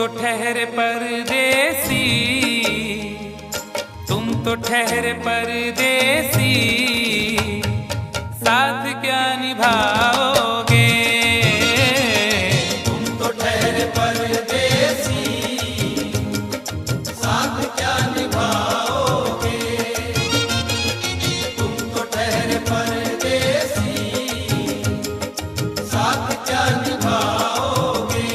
तो ठहरे परदेसी, तुम तो ठहरे परदेसी, साथ क्या निभाओगे। तुम तो ठहरे परदेसी, साथ क्या निभाओगे। तुम तो ठहरे परदेसी, साथ क्या निभाओगे।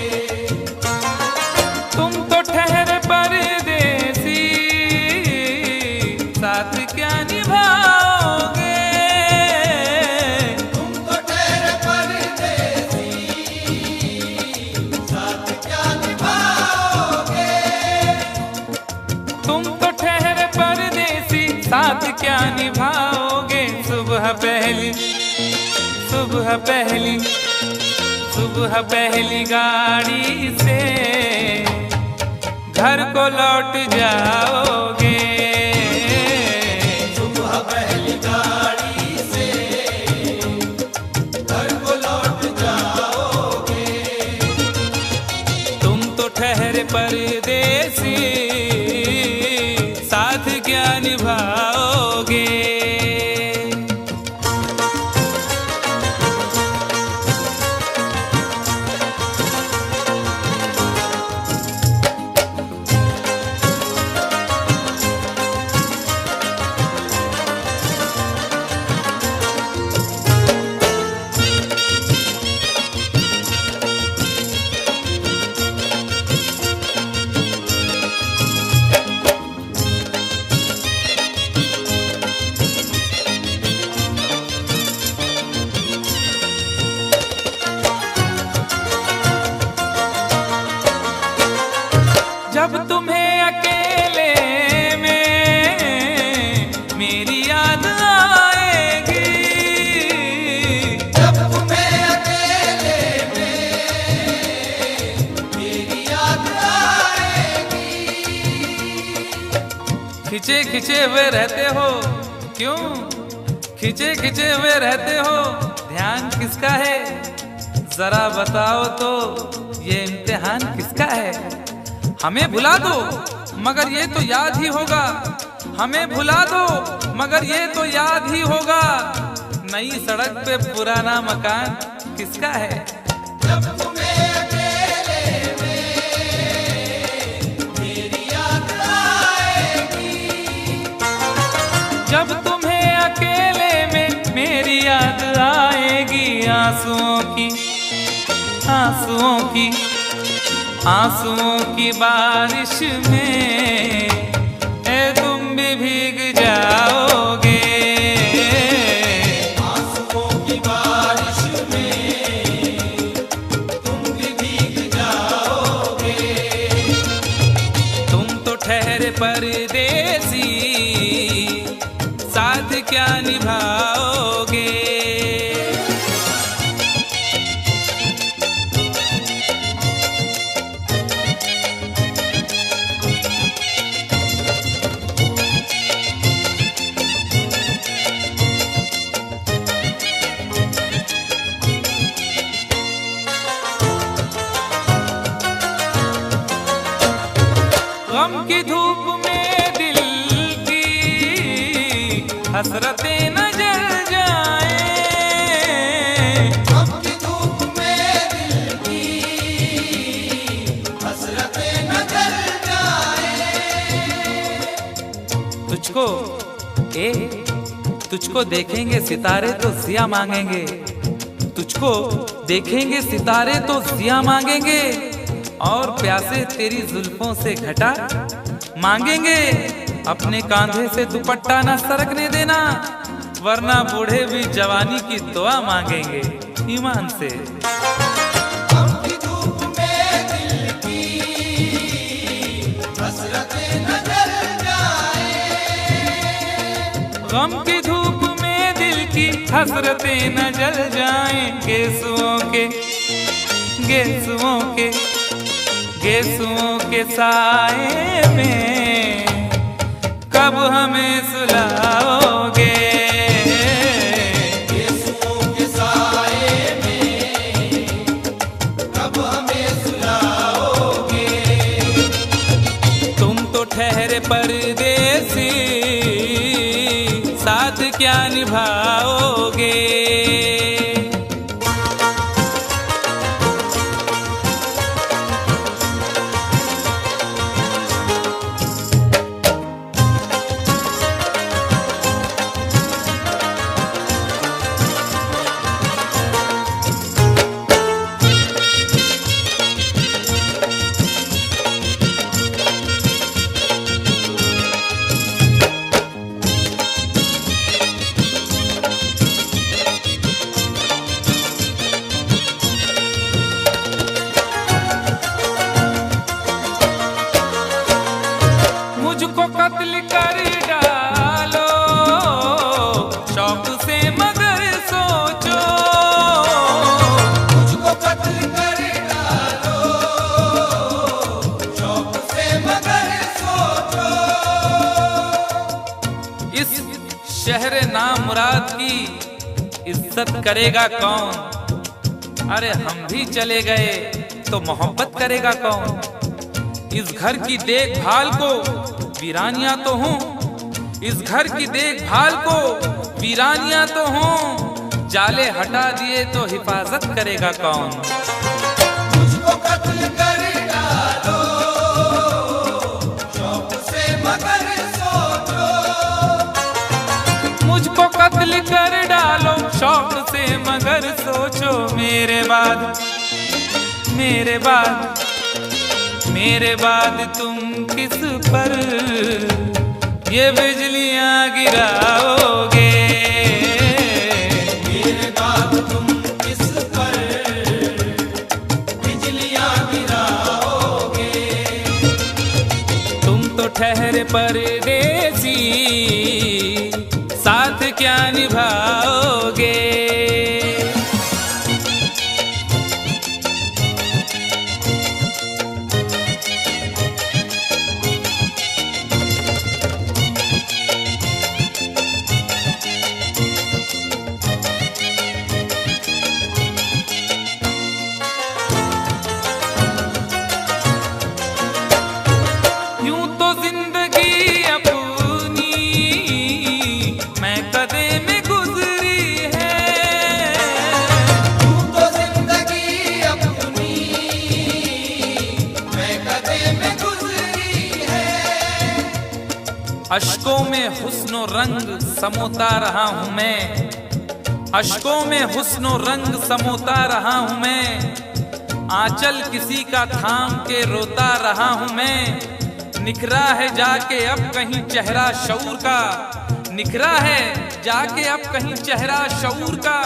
तुम तो ठहरे परदेसी, साथ क्या निभाओगे। तुम तो ठहरे परदेसी, साथ क्या निभाओगे। तुम तो ठहरे परदेसी, साथ क्या निभाओगे। सुबह पहली, सुबह पहली, सुबह पहली गाड़ी से घर को लौट जाओगे। सुबह पहली गाड़ी से घर को लौट जाओगे। तुम तो ठहरे परदेसी, साथ क्या निभाओगे। जब तुम्हें अकेले में मेरी याद आएगी, जब तुम्हें अकेले में मेरी याद आएगी। खिंचे खिंचे हुए रहते हो क्यों, खिंचे खिंचे हुए रहते हो, ध्यान किसका है जरा बताओ तो, ये इम्तिहान किसका है। हमें भुला दो मगर ये तो याद ही होगा, हमें भुला दो मगर ये तो याद ही होगा। नई सड़क पे पुराना मकान किसका है। जब तुम्हें अकेले में मेरी याद आएगी। जब तुम्हें अकेले में मेरी याद आएगी। आंसुओं की, आंसुओं की, आंसुओं की बारिश में तुम भी भीग जाओगे। आंसुओं की बारिश में तुम भी भीग जाओगे। तुम तो ठहरे परदेसी, साथ क्या निभाओगे। गम की धूप में दिल की हसरतें न जल जाए। गम की धूप में दिल की हसरतें न जल जाए। तुझको तुझको देखेंगे सितारे तो जिया मांगेंगे। तुझको देखेंगे सितारे तो जिया मांगेंगे, और प्यासे तेरी जुल्फों से घटा मांगेंगे। अपने कांधे से दुपट्टा ना सरकने देना, वरना बूढ़े भी जवानी की दुआ मांगेंगे ईमान से। गम की धूप में दिल की हसरतें न जल जाए। गम की धूप में दिल की हसरतें न जल जाएं। गेसुओं के, गेसुओं के, गेसुओं के साए में कब हमें सुलाओगे। गेसुओं के साए में कब हमें सुलाओगे। परदेसी, साथ क्या निभाओगे। मुझको कत्ल कर डालो शौक से मगर सोचो, मुझको कत्ल कर डालो शौक से मगर सोचो। इस शहर नामुराद की इज्जत करेगा कौन। अरे हम भी चले गए तो मोहब्बत करेगा कौन। इस घर की देखभाल को वीरानियां तो हूँ, इस घर की देखभाल को वीरानियां तो हूँ, जाले हटा दिए तो हिफाजत करेगा कौन। मुझको कत्ल कर डालो शौक से मगर सोचो, मुझको कत्ल कर डालो शौक से मगर सोचो। मेरे बाद मेरे बाद मेरे बाद तुम किस पर ये बिजलियां गिराओगे। मेरे बाद तुम किस पर बिजलियां गिराओगे। तुम तो ठहरे परदेसी, साथ क्या निभाओगे। अश्कों में हुस्नो रंग समोता रहा हूँ मैं, अश्कों में हुस्नो रंग समोता रहा हूँ मैं। आंचल किसी का थाम के रोता रहा हूँ मैं। निखरा है जाके अब कहीं चेहरा शऊर का, निखरा है जाके अब कहीं चेहरा शऊर का।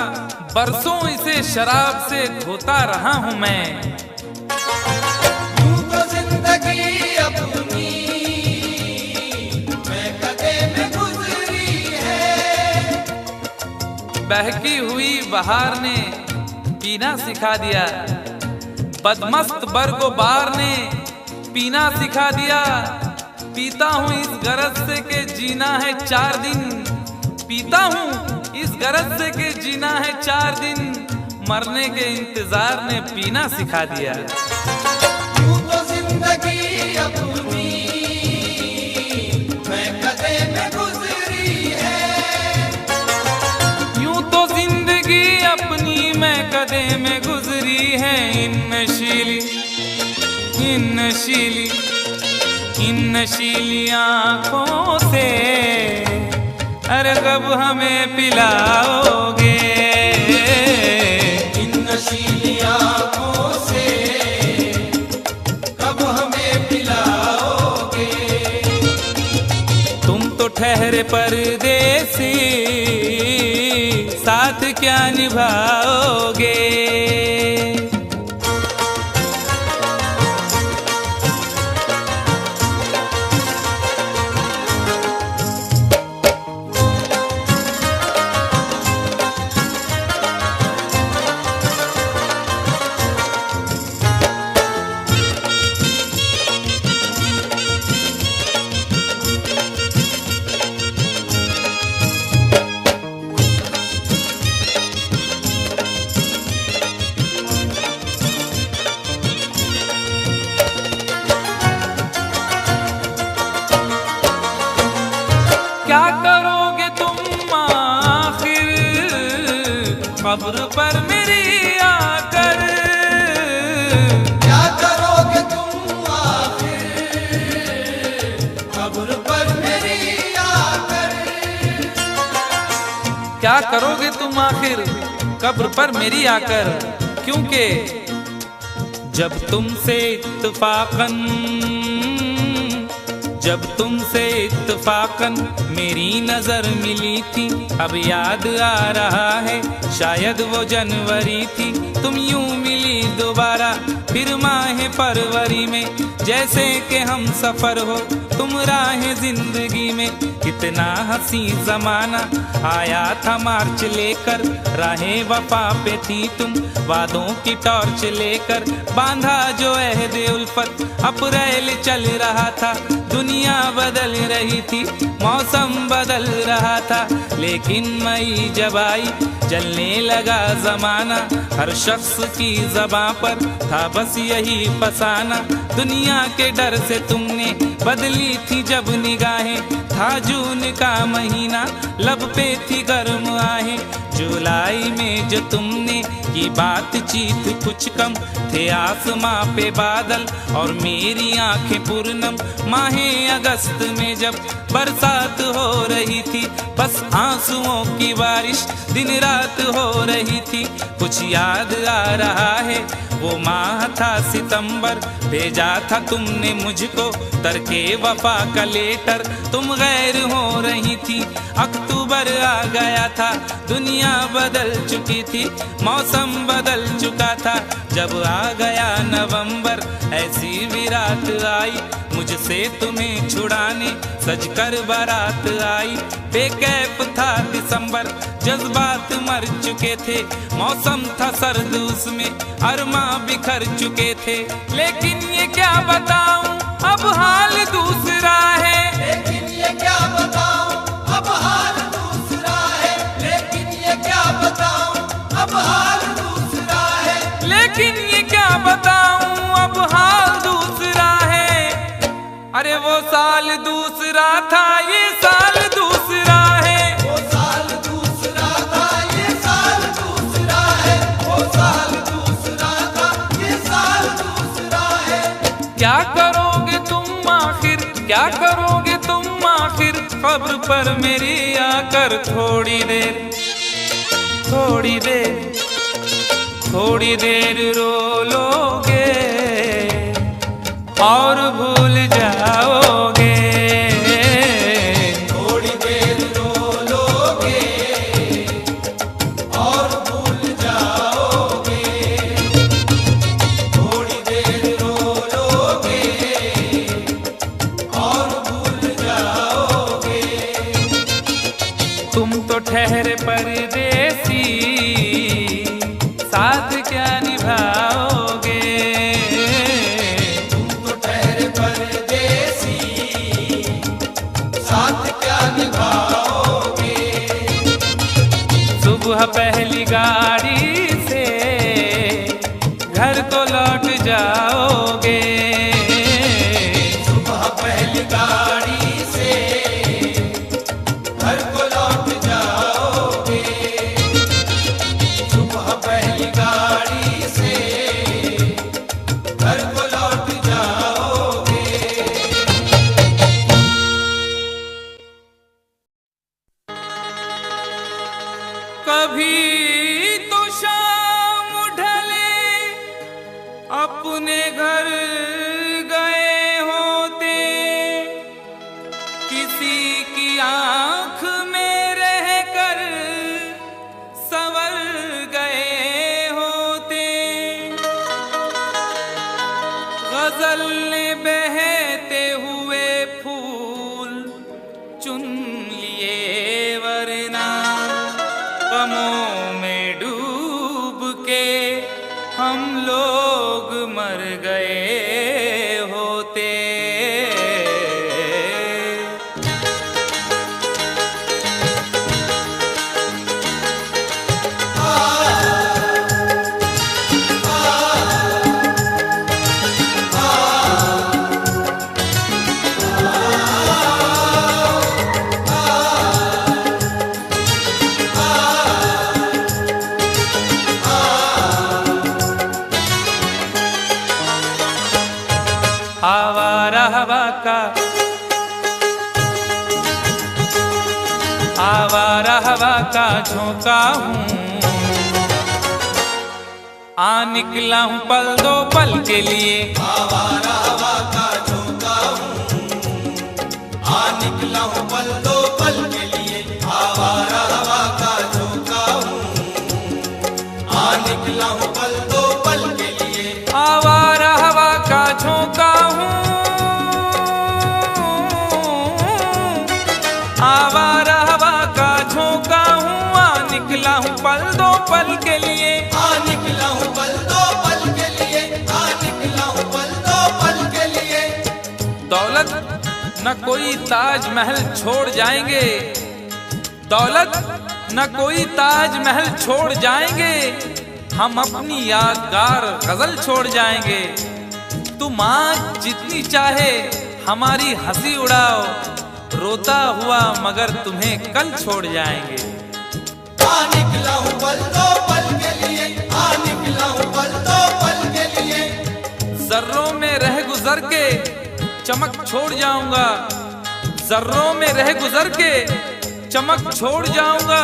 बरसों इसे शराब से धोता रहा हूँ मैं। यूं तो जिंदगी अपनी बहकी हुई बहार ने पीना सिखा दिया, बदमस्त बरगोबार ने पीना सिखा दिया। पीता हूँ इस गरज से के जीना है 4 दिन, पीता हूँ इस गरज से के जीना है 4 दिन। मरने के इंतजार ने पीना सिखा दिया। यूं तो जिंदगी अपनी मैं कदे में गुजरी है, यूं तो जिंदगी अपनी मैं कदे में गुजरी है। इन नशीली आँखों से अरे कब हमें पिलाओगे। इन नशीली आँखों से कब हमें पिलाओगे। तुम तो ठहरे परदेसी, साथ क्या निभाओगे। कब्र पर मेरी आकर। क्या करोगे तुम आखिर कब्र पर मेरी आकर। क्या करोगे तुम आखिर कब्र पर मेरी आकर, क्योंकि जब तुमसे इत्तफाकन मेरी नजर मिली थी, अब याद आ रहा है शायद वो जनवरी थी। तुम यूं मिली दोबारा फिर माह फरवरी में, जैसे कि हम सफर हो तुम राह जिंदगी में। कितना हंसी जमाना आया था मार्च लेकर, राहे वफा पे थी तुम वादों की टॉर्च लेकर। बांधा जो अहद उल्फत अप्रैल चल रहा था, दुनिया बदल रही थी मौसम बदल रहा था। लेकिन मई जब आई जलने लगा जमाना, हर शख्स की ज़बां पर था बस यही फसाना। दुनिया के डर से तुमने बदली थी जब निगाहें, था जून का महीना लब पे थी गर्म आहें। जुलाई में जो तुमने की बातचीत कुछ कम थे आसमां पे बादल और मेरी आंखें पूर्णम। माहे अगस्त में जब बरसात हो रही थी, बस आंसुओं की बारिश दिन रात हो रही थी। कुछ याद आ रहा है वो माह था सितंबर, भेजा था तुमने मुझको तरके वफा का लेटर। तुम गैर हो रही थी, अक्टूबर आ गया था, दुनिया बदल चुकी थी, मौसम बदल चुका था। जब आ गया नवंबर ऐसी भी रात आई, मुझसे तुम्हें छुड़ाने सजकर बारात आई। बेकैफ था दिसंबर, जज्बात मर चुके थे, मौसम था सर्द उसमें अरमा बिखर चुके थे। लेकिन ये क्या बताऊं अब हाल दूसरा है, लेकिन ये क्या बताऊं अब हाल दूसरा है। लेकिन ये क्या बताऊं अब हाल दूसरा है। लेकिन ये क्या बताऊं अब हाल दूसरा है। अरे वो साल दूसरा था ये साल दूसरा है। वो साल दूसरा था ये साल दूसरा है। वो साल दूसरा था ये साल दूसरा है। क्या करोगे तुम आखिर, क्या करोगे तुम आखिर कब्र पर मेरी आकर। थोड़ी देर थोड़ी देर थोड़ी देर रो लोगे और भूल जाओगे। थोड़ी देर रो लोगे और भूल जाओगे। थोड़ी देर रो लोगे और भूल जाओगे। तुम तो ठहरे परदेसी, साथ क्या निभाओगे। तुम तो ठहरे परदेसी, साथ क्या निभाओगे। सुबह पहली गाड़ी से घर को लौट जाओगे। सुबह पहली गाड़ी से घर को लौट जाओगे। सुबह पहली गाड़ी से घर को लौट जाओगे। कभी तो शाम ढले अपने घर गए होते, किसी की आंख में रहकर संवर गए होते। गजल ने बहते हुए फूल चुन लिए, वरना गमों में डूब के हम लोग मर गए होते। आवारा हवा का, आवारा हवा का झोंका हूँ, आ निकला हूँ पल दो पल के लिए। आवारा हवा का झोंका हूँ, आ निकला हूँ पल दो पल के लिए। आवारा हवा का झोंका हूँ, आ निकला हूँ पल दो पल के लिए। आवारा हवा का झोंका हूँ, आवारा हवा का झोंका हूँ, आ निकला हूँ पल दो पल के लिए। आ निकला हूँ पल दो पल के लिए, आ निकला हूँ पल दो पल के लिए। दौलत न कोई ताजमहल छोड़ जाएंगे, दौलत न कोई ताजमहल छोड़ जाएंगे, हम अपनी यादगार गजल छोड़ जाएंगे। तुम आज जितनी चाहे हमारी हंसी उड़ाओ, रोता हुआ मगर तुम्हें कल छोड़ जाएंगे। आ निकला हूँ पल दो पल के लिए, आ निकला हूँ पल दो पल के लिए। जर्रों में रह गुजर के चमक छोड़ जाऊंगा, जर्रों में रह गुजर के चमक छोड़ जाऊंगा,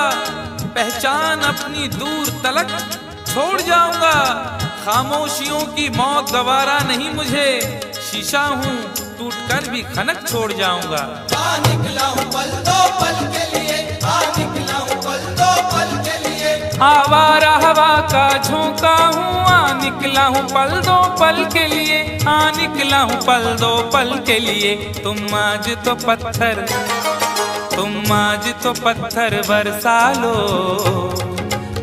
पहचान अपनी दूर तलक छोड़ जाऊंगा। खामोशियों की मौत गवारा नहीं मुझे, शीशा हूँ टूट कर भी खनक छोड़ जाऊंगा। आ निकला हूँ पल दो पल के लिए, आ निकला हूँ पल दो पल के लिए। आवारा हवा का झोंका हूँ, आ निकला हूँ पल दो पल के लिए, आ निकला हूँ पल दो पल के लिए। तुम आज तो पत्थर, तुम आज तो पत्थर बरसा लो,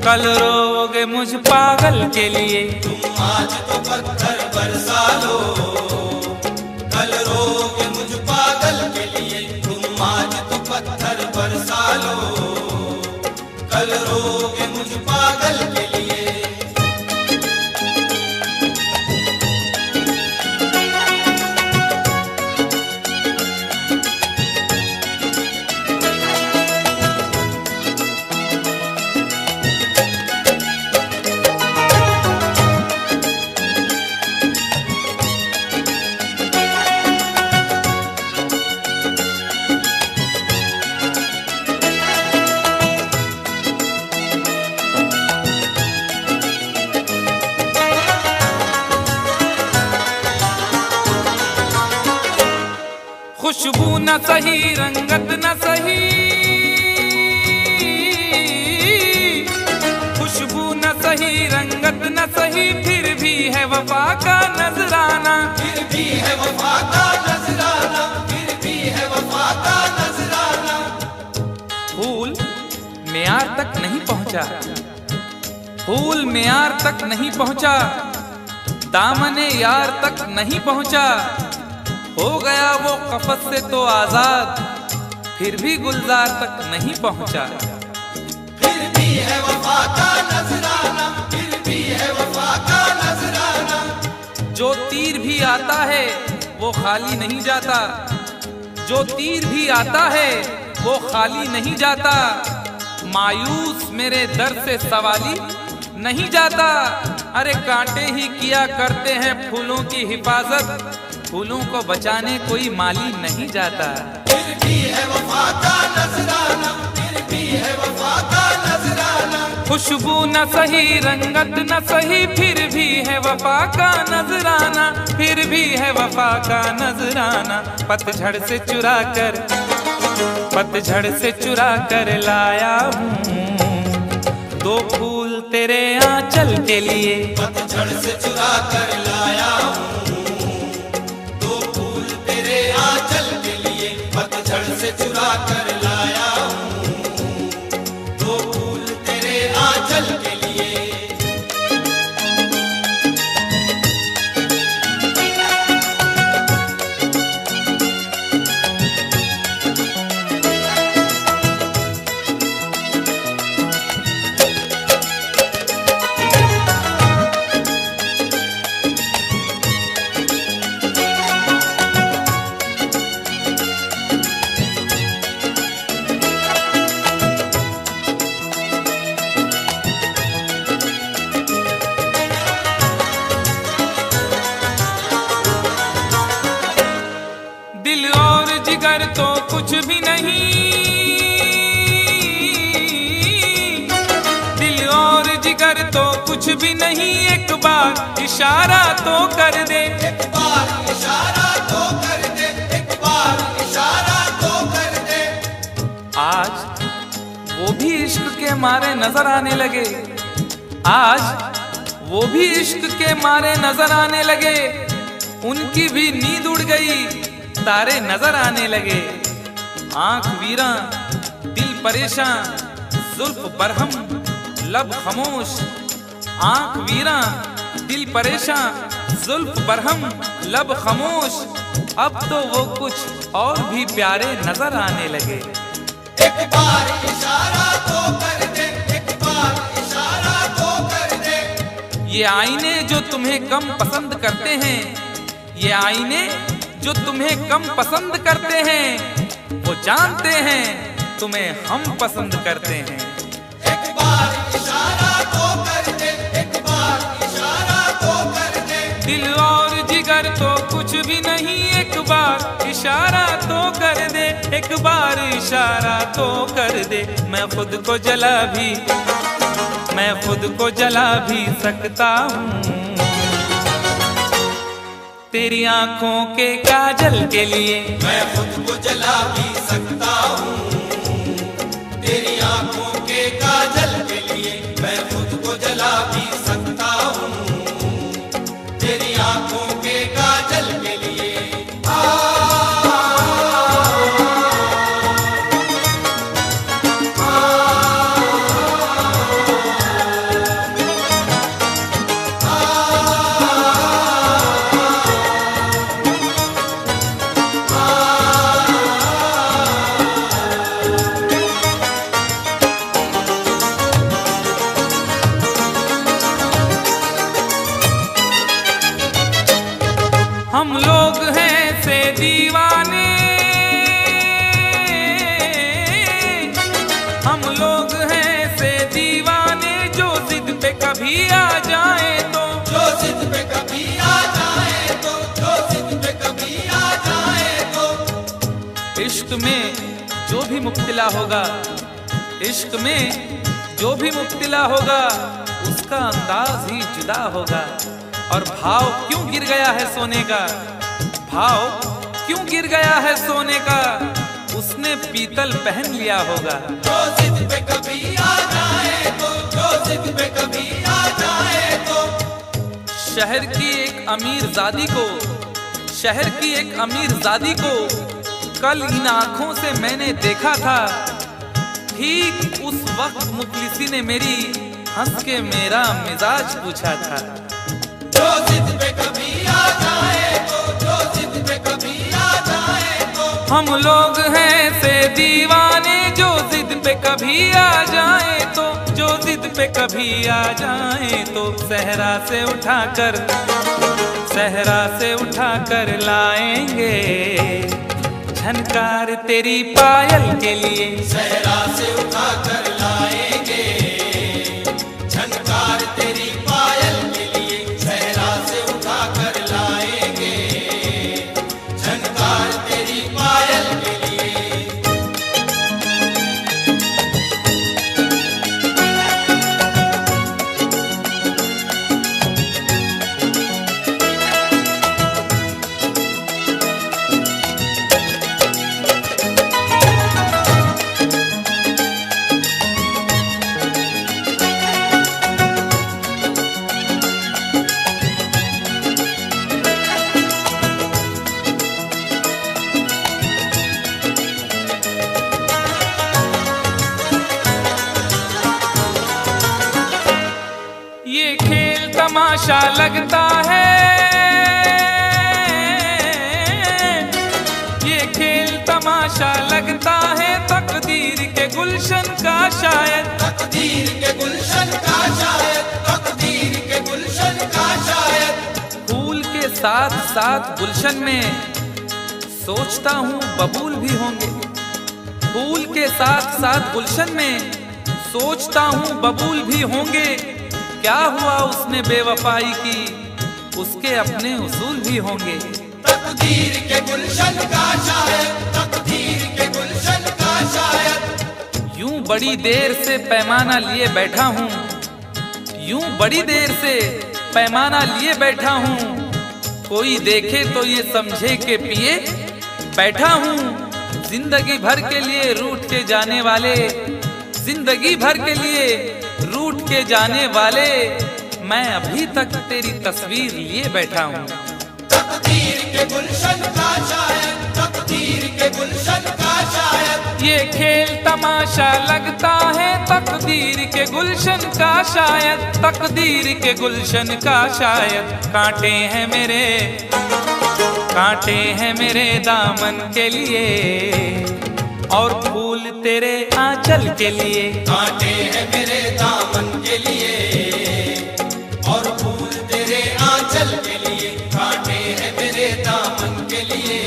कल रोगे मुझ पागल के लिए। तुम आज तो पत्थर बरसा लो, कल रोगे मुझ पागल के लिए। तुम आज तो पत्थर बरसा लो, कल रोगे मुझ पागल के लिए। खुशबू न सही, रंगत न सही, खुशबू न सही, रंगत न सही, फिर भी है वफा का नजराना। फिर भी है वफा का नजराना, फिर भी है वफा का नजराना। फूल मेयार तक नहीं पहुंचा, फूल मेयार तक नहीं पहुंचा, दामने यार तक नहीं पहुंचा, हो गया वो कफस से तो आजाद, फिर भी गुलजार तक नहीं पहुंचा। फिर भी है वफा का नजराना, फिर भी है वफा का नजराना। जो तीर भी आता है वो खाली नहीं जाता, जो तीर भी आता है वो खाली नहीं जाता, मायूस मेरे दर से सवाली नहीं जाता। अरे कांटे ही किया करते हैं फूलों की हिफाजत, फूलों को बचाने कोई माली नहीं जाता। फिर भी है वफा का नजराना, फिर भी है वफा का नजराना। खुशबू न सही, रंगत न सही, फिर भी है वफा का नजराना, फिर भी है वफा का नजराना। पतझड़ से चुरा कर, पतझड़ से चुरा कर लाया हूँ दो फूल तेरे आंचल के लिए। पतझड़ से चुरा कर लाया हूँ दो फूल तेरे आंचल के लिए। पतझड़ से चुरा कर लाया हूँ दो फूल तेरे आंचल के लिए। जिगर तो कुछ भी नहीं, दिल और जिगर तो कुछ भी नहीं, एक बार इशारा तो कर दे, एक बार इशारा तो कर दे, एक बार इशारा तो कर दे। आज वो भी इश्क के मारे नजर आने लगे, आज वो भी इश्क के मारे नजर आने लगे, उनकी भी नींद उड़ गई, तारे नजर आने लगे। आंख वीरा दिल परेशान, जुल्फ बरहम लब खामोश, आंख वीरा दिल परेशान, जुल्फ बरहम लब खामोश, अब तो वो कुछ और भी प्यारे नजर आने लगे। एक बार इशारा तो कर दे, एक बार इशारा तो कर दे। ये आईने जो तुम्हें कम पसंद करते हैं, ये आईने जो तुम्हें कम पसंद करते हैं, वो जानते हैं तुम्हें हम पसंद करते हैं। एक बार इशारा तो कर दे, एक बार इशारा तो कर दे। दिल और जिगर तो कुछ भी नहीं, एक बार इशारा तो कर दे, एक बार इशारा तो कर दे। मैं खुद को जला भी, मैं खुद को जला भी सकता हूँ तेरी आंखों के काजल के लिए, मैं खुद को जला भी सकता हूँ तेरी आंखों के काजल के लिए, मैं खुद को जला भी सकता हूँ तेरी आंखों के काजल के लिए। हम लोग हैं से दीवाने, हम लोग हैं से दीवाने, जो जिद पे कभी आ जाए तो, जो जिद पे कभी आ जाए तो, जो जिद पे कभी आ जाए तो। इश्क में जो भी मुब्तला होगा, इश्क में जो भी मुब्तला होगा, उसका अंदाज ही जुदा होगा। और भाव क्यों गिर गया है सोने का, भाव क्यों गिर गया है सोने का, उसने पीतल पहन लिया होगा। जो जिद पे कभी आ जाए तो, जो जिद पे कभी आ जाए तो। शहर की एक अमीर जादी को, शहर की एक अमीर जादी को कल इन आंखों से मैंने देखा था, ठीक उस वक्त मुफलिसी ने मेरी हंस के मेरा मिजाज पूछा था। जो जिद पे कभी आ जाए तो, जो जिद पे कभी आ जाए तो। हम लोग हैं से दीवाने, जो जिद पे कभी आ जाए तो, जो जिद पे कभी आ जाए तो। सहरा से उठाकर, सहरा से उठाकर लाएंगे झनकार तेरी पायल के लिए, सहरा से उठा कर लाएंगे झनकार तेरी पायल के लिए, सहरा से उठा कर लाएंगे झनकार तेरी पायल के लिए। ये खेल तमाशा लगता है, ये खेल तमाशा लगता है, तकदीर के गुलशन का शायद, तकदीर के गुलशन का शायद, तकदीर के गुलशन का शायद। फूल के साथ साथ गुलशन में सोचता हूँ बबूल भी होंगे, फूल के साथ साथ गुलशन में सोचता हूँ बबूल भी होंगे। क्या हुआ उसने बेवफाई की, उसके अपने उसूल भी होंगे। तकदीर के गुलशन का शायद, बड़ी देर से पैमाना लिए बैठा हूँ, यूं बड़ी देर से पैमाना लिए बैठा हूँ। कोई देखे तो ये समझे के पिए बैठा हूँ। जिंदगी भर के लिए रूठ के जाने वाले, जिंदगी भर के लिए रूठ के जाने वाले, मैं अभी तक तेरी तस्वीर लिए बैठा हूँ। तकदीर के गुलशन का शायद, तकदीर के गुलशन का शायद, ये खेल तमाशा लगता है तकदीर के गुलशन का शायद, तकदीर के गुलशन का शायद। कांटे हैं मेरे, कांटे हैं मेरे दामन के लिए, और फूल तेरे आंचल के लिए। कांटे हैं मेरे दामन के लिए, और फूल तेरे आंचल के लिए। कांटे हैं मेरे दामन के लिए,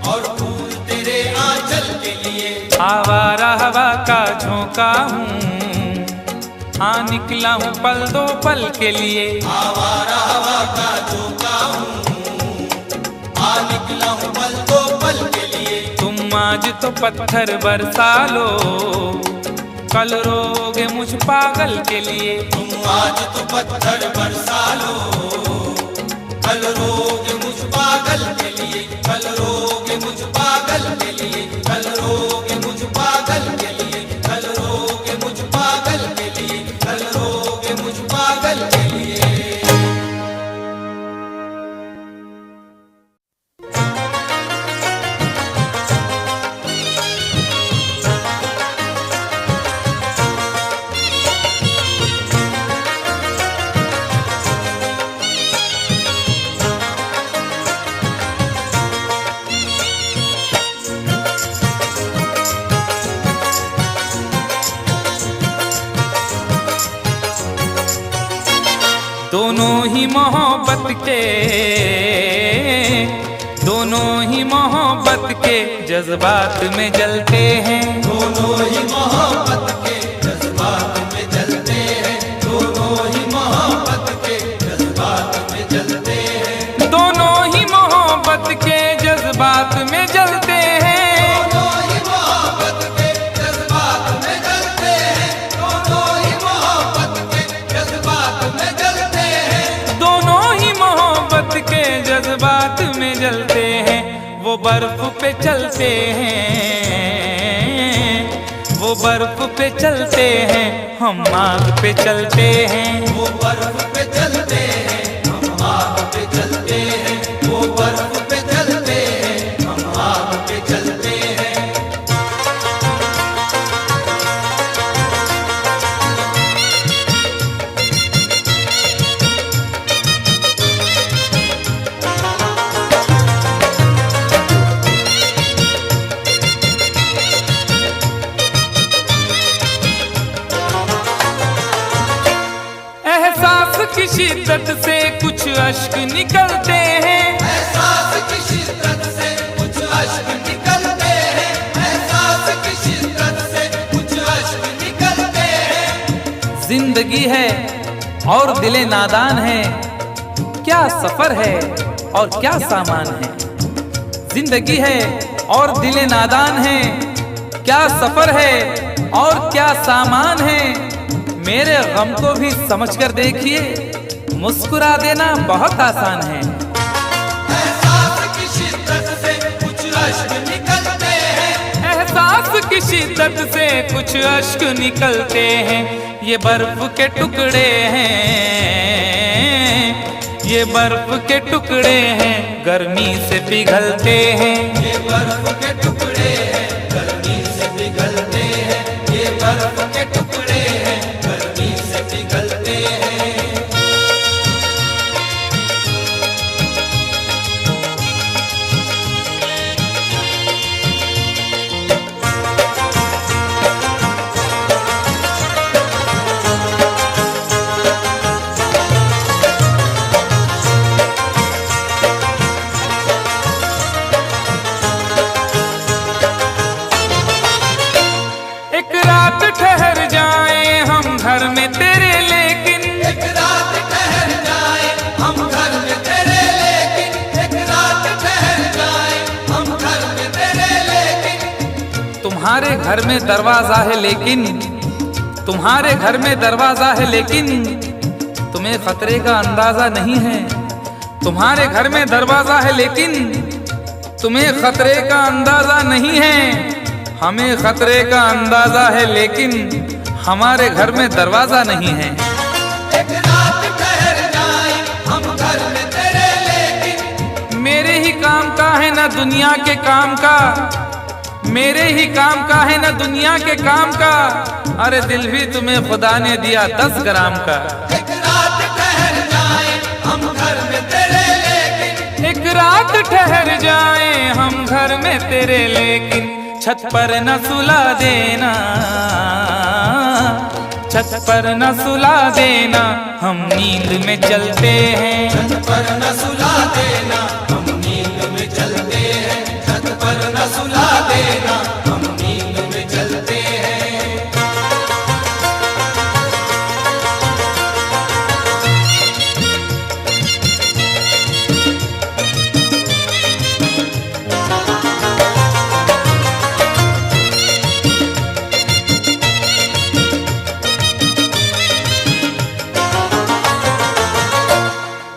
और फूल तेरे आंचल के लिए। आवारा हवा का झोंका हूँ, हाँ निकला हूँ पल दो पल के लिए। आवारा हवा का झोंका हूँ, आ निकला हूँ पल दो पल के लिए। तुम आज तो पत्थर बरसा लो, कल रोगे मुझ पागल के लिए। तुम आज तो पत्थर बरसा लो, कल रोगे मुझ पागल के लिए। कल रोगे मुझ पागल के लिए, कल रोगे मुझ पागल के लिए, कल रोगे मुझ पागल के लिए, कल रोगे मुझ पागल के लिए। दोनों ही मोहब्बत के, दोनों ही मोहब्बत के जज्बात में जलते हैं। दोनों ही मोहब्बत के जज्बात में जलते हैं, दोनों ही मोहब्बत के जज्बात में जलते हैं। दोनों ही मोहब्बत के जज्बात में जलते हैं। दोनों ही मोहब्बत के जज्बात में जलते हैं, दोनों ही मोहब्बत के जज्बात में जलते हैं। दोनों ही मोहब्बत के जज्बात में जलते हैं। वो बर्फ पे चलते हैं, वो बर्फ पे चलते हैं, हम आग पे चलते हैं। वो बर्फ पे चलते हैं, हम आग पे चलते हैं। वो बर्फ पे चलते हैं, हम आग पे चलते हैं। एहसास की शिद्दत से कुछ अश्क निकलते हैं। एहसास की शिद्दत से कुछ अश्क निकलते हैं, एहसास की शिद्दत से कुछ अश्क निकलते हैं। जिंदगी है और दिले नादान है, क्या सफर है और क्या सामान है। जिंदगी है और दिले नादान है, क्या सफर है और क्या सामान है। मेरे गम को भी समझकर देखिए, मुस्कुरा देना बहुत आसान है। एहसास की शिद्दत से कुछ अश्क निकलते हैं, एहसास की शिद्दत से कुछ अश्क निकलते हैं। ये बर्फ के टुकड़े हैं, ये बर्फ के टुकड़े हैं, गर्मी से पिघलते हैं। ये बर्फ के टुकड़े हैं, गर्मी से पिघलते हैं। ये बर्फ के टुकड़े हैं, गर्मी से पिघलते हैं। तुम्हारे घर में दरवाजा है लेकिन, तुम्हारे घर में दरवाजा है लेकिन तुम्हें खतरे का अंदाजा नहीं है। तुम्हारे घर में दरवाजा है लेकिन तुम्हें खतरे का अंदाजा नहीं है। हमें खतरे का अंदाजा है लेकिन हमारे घर में दरवाजा नहीं है। एक रात ठहर जाए हम घर में तेरे लेकिन, मेरे ही काम का है ना दुनिया के काम का, मेरे ही काम का है ना दुनिया के काम का। अरे दिल भी तुम्हें खुदा ने दिया 10 ग्राम का। एक रात ठहर जाए हम घर में तेरे लेकिन, एक रात ठहर जाए हम घर में तेरे लेकिन छत पर न सुला देना, छत पर न सुला देना, हम नींद में चलते हैं। छत पर न सुला देना हम नींद में चलते हैं, छत पर न सुला देना हम नींद में चलते हैं।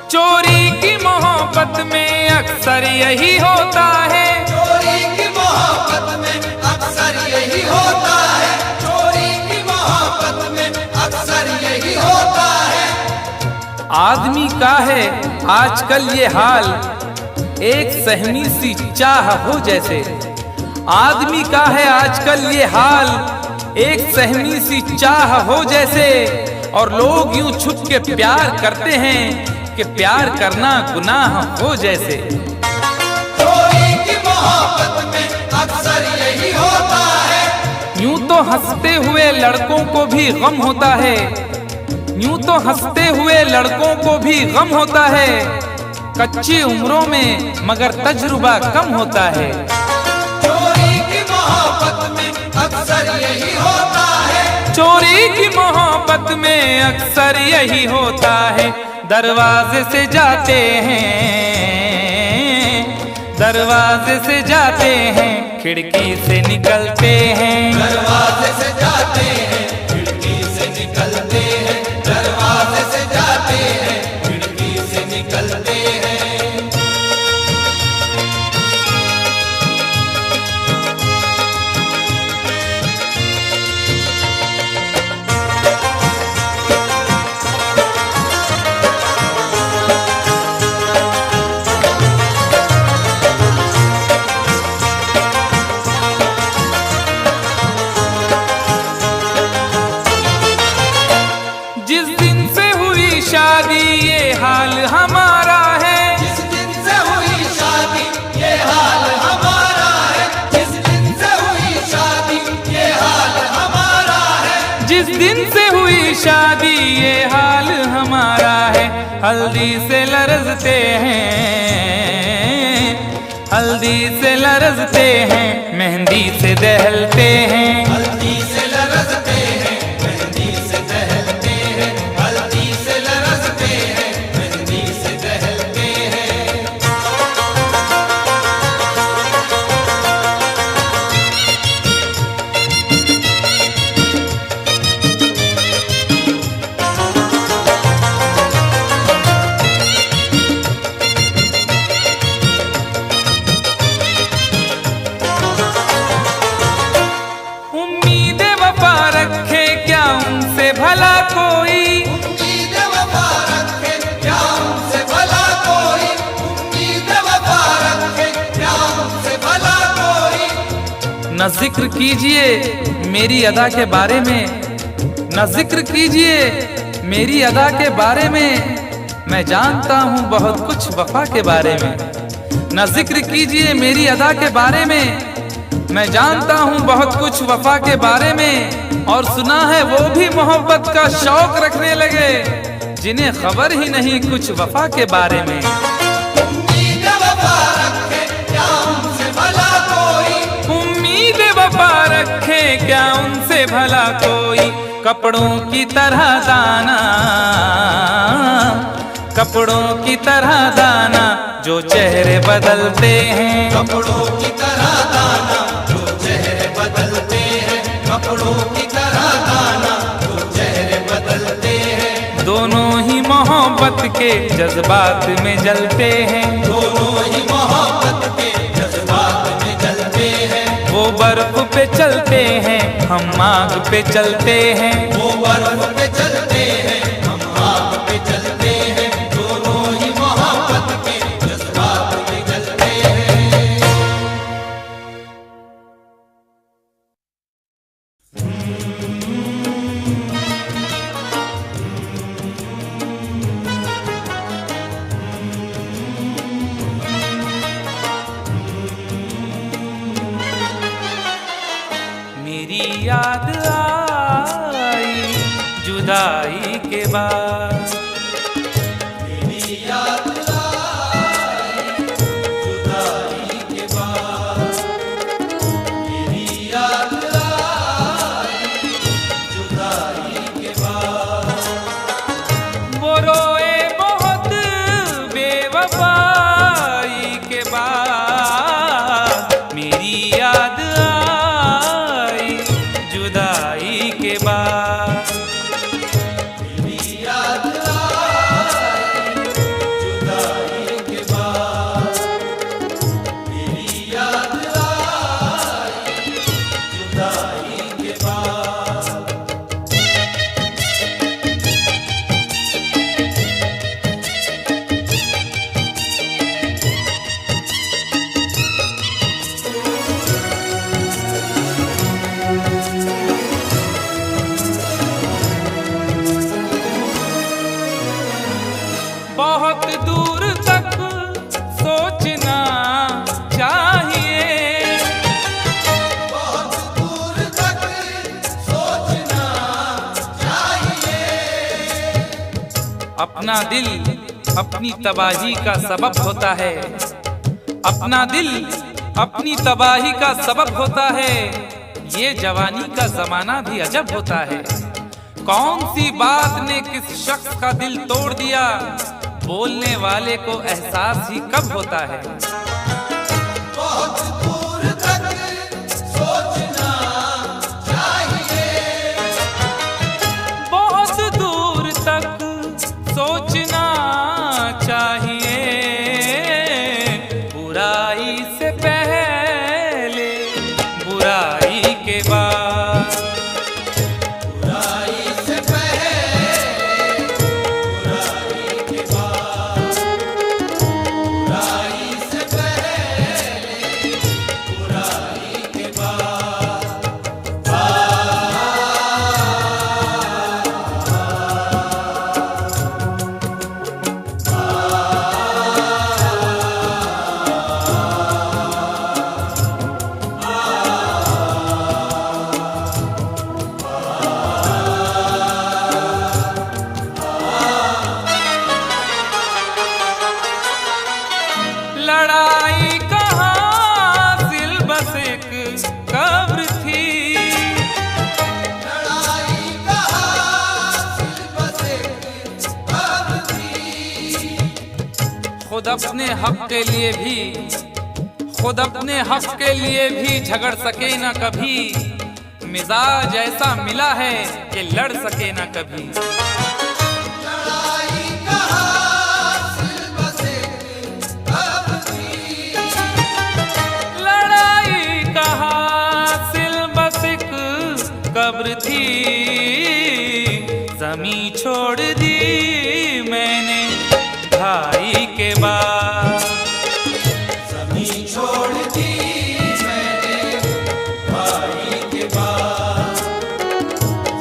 चोरी की मोहब्बत में अक्सर यही होता है, चोरी की मोहब्बत में अक्सर यही होता है, चोरी की मोहब्बत में अक्सर यही होता है। आदमी का है आजकल ये हाल, एक सहमी सी चाह हो जैसे। आदमी का है आजकल ये हाल, एक सहमी सी चाह हो जैसे। और लोग यूं छुप के प्यार करते हैं कि प्यार करना गुनाह हो जैसे। चोरी की मोहब्बत में अक्सर यही होता है। यूं तो हंसते हुए लड़कों को भी गम होता है, यूं तो हंसते हुए लड़कों को भी गम होता है। कच्ची उम्रों में मगर तजुर्बा कम होता है। चोरी की मोहब्बत में अक्सर यही होता है, चोरी की मोहब्बत में अक्सर यही होता है। दरवाजे से जाते हैं, दरवाजे से जाते हैं, खिड़की से निकलते हैं। दरवाजे से जाते हैं खिड़की से निकलते हैं, दरवाजे से जाते हैं खिड़की से निकलते हैं। जिस दिन से हुई शादी ये हाल हमारा है, जिस दिन से हुई शादी ये हाल हमारा है, जिस दिन से हुई शादी ये हाल हमारा है, जिस दिन से हुई शादी ये हाल हमारा है। हल्दी से लरजते हैं, हल्दी से लरजते हैं, मेहंदी से दहलते हैं। हल्दी से लरजते हैं मेहंदी से दहलते हैं, हल्दी से लरजते हैं मेहंदी से दहलते हैं। उम्मीद वफा रखे क्या उनसे भला कोई, उम्मीद वफा रखे क्या उनसे भला कोई, उम्मीद वफा रखे क्या उनसे भला कोई। न जिक्र कीजिए मेरी अदा के बारे में, न जिक्र कीजिए मेरी अदा के बारे में। मैं जानता हूँ बहुत कुछ वफा के बारे में। न जिक्र कीजिए मेरी अदा के बारे में, मैं जानता हूँ बहुत कुछ वफा के बारे में। और सुना है वो भी मोहब्बत का शौक रखने लगे जिन्हें खबर ही नहीं कुछ वफा के बारे में। उम्मीद वफा रखे क्या उनसे भला कोई, उम्मीद वफा रखे क्या उनसे भला कोई। कपड़ों की तरह दाना, कपड़ों की तरह दाना, जो चेहरे बदलते हैं। कपड़ों की तरह दाना जो चेहरे बदलते के जज्बात में जलते हैं, दोनों ही मोहब्बत के जज्बात में जलते हैं। वो बर्फ पे चलते हैं, हम आग पे चलते हैं। वो बर्फ पे चलते हैं, हम आग पे चलते हैं। दोनों ही मोहब्बत के जज्बात में जलते हैं। मेरी याद आई जुदाई के बाद, मेरी याद आई जुदाई के बाद। मेरी याद आई जुदाई के बाद। वो रोए बहुत बेवफाई के बाद। मेरी याद आई जुदाई के बाद। मेरी याद आई जुदाई के बाद। मेरी याद आई जुदाई के बाद। बहुत दूर तक सोचना चाहिए, बहुत दूर तक सोचना चाहिए। अपना दिल अपनी तबाही का सबब होता है। अपना दिल अपनी तबाही का सबब होता है। ये जवानी का जमाना भी अजब होता है। कौन सी बात ने किस शख्स का दिल तोड़ दिया, बोलने वाले को एहसास ही कब होता है। बहुत दूर तक सोचना चाहिए। बहुत दूर तक सोचना चाहिए। बुराई से पहले बुराई के बाद। बुराई से पहले बुराई के बाद। बुराई से पहले बुराई के बाद। लड़ाई कहाँ सिल बस एक कब्र थी। लड़ाई कहाँ सिर्फ बस एक कब्र थी। खुद अपने हक के लिए भी, खुद अपने हक के लिए भी झगड़ सके ना कभी। मिजाज ऐसा मिला है कि लड़ सके ना कभी। लड़ाई कहाँ सिर्फ बस एक कब्र थी। लड़ाई कहाँ सिल बस एक कब्र थी। जमी छोड़ दी मैंने भाई के बाद। जमीन छोड़ दी मैंने भाई के बाद।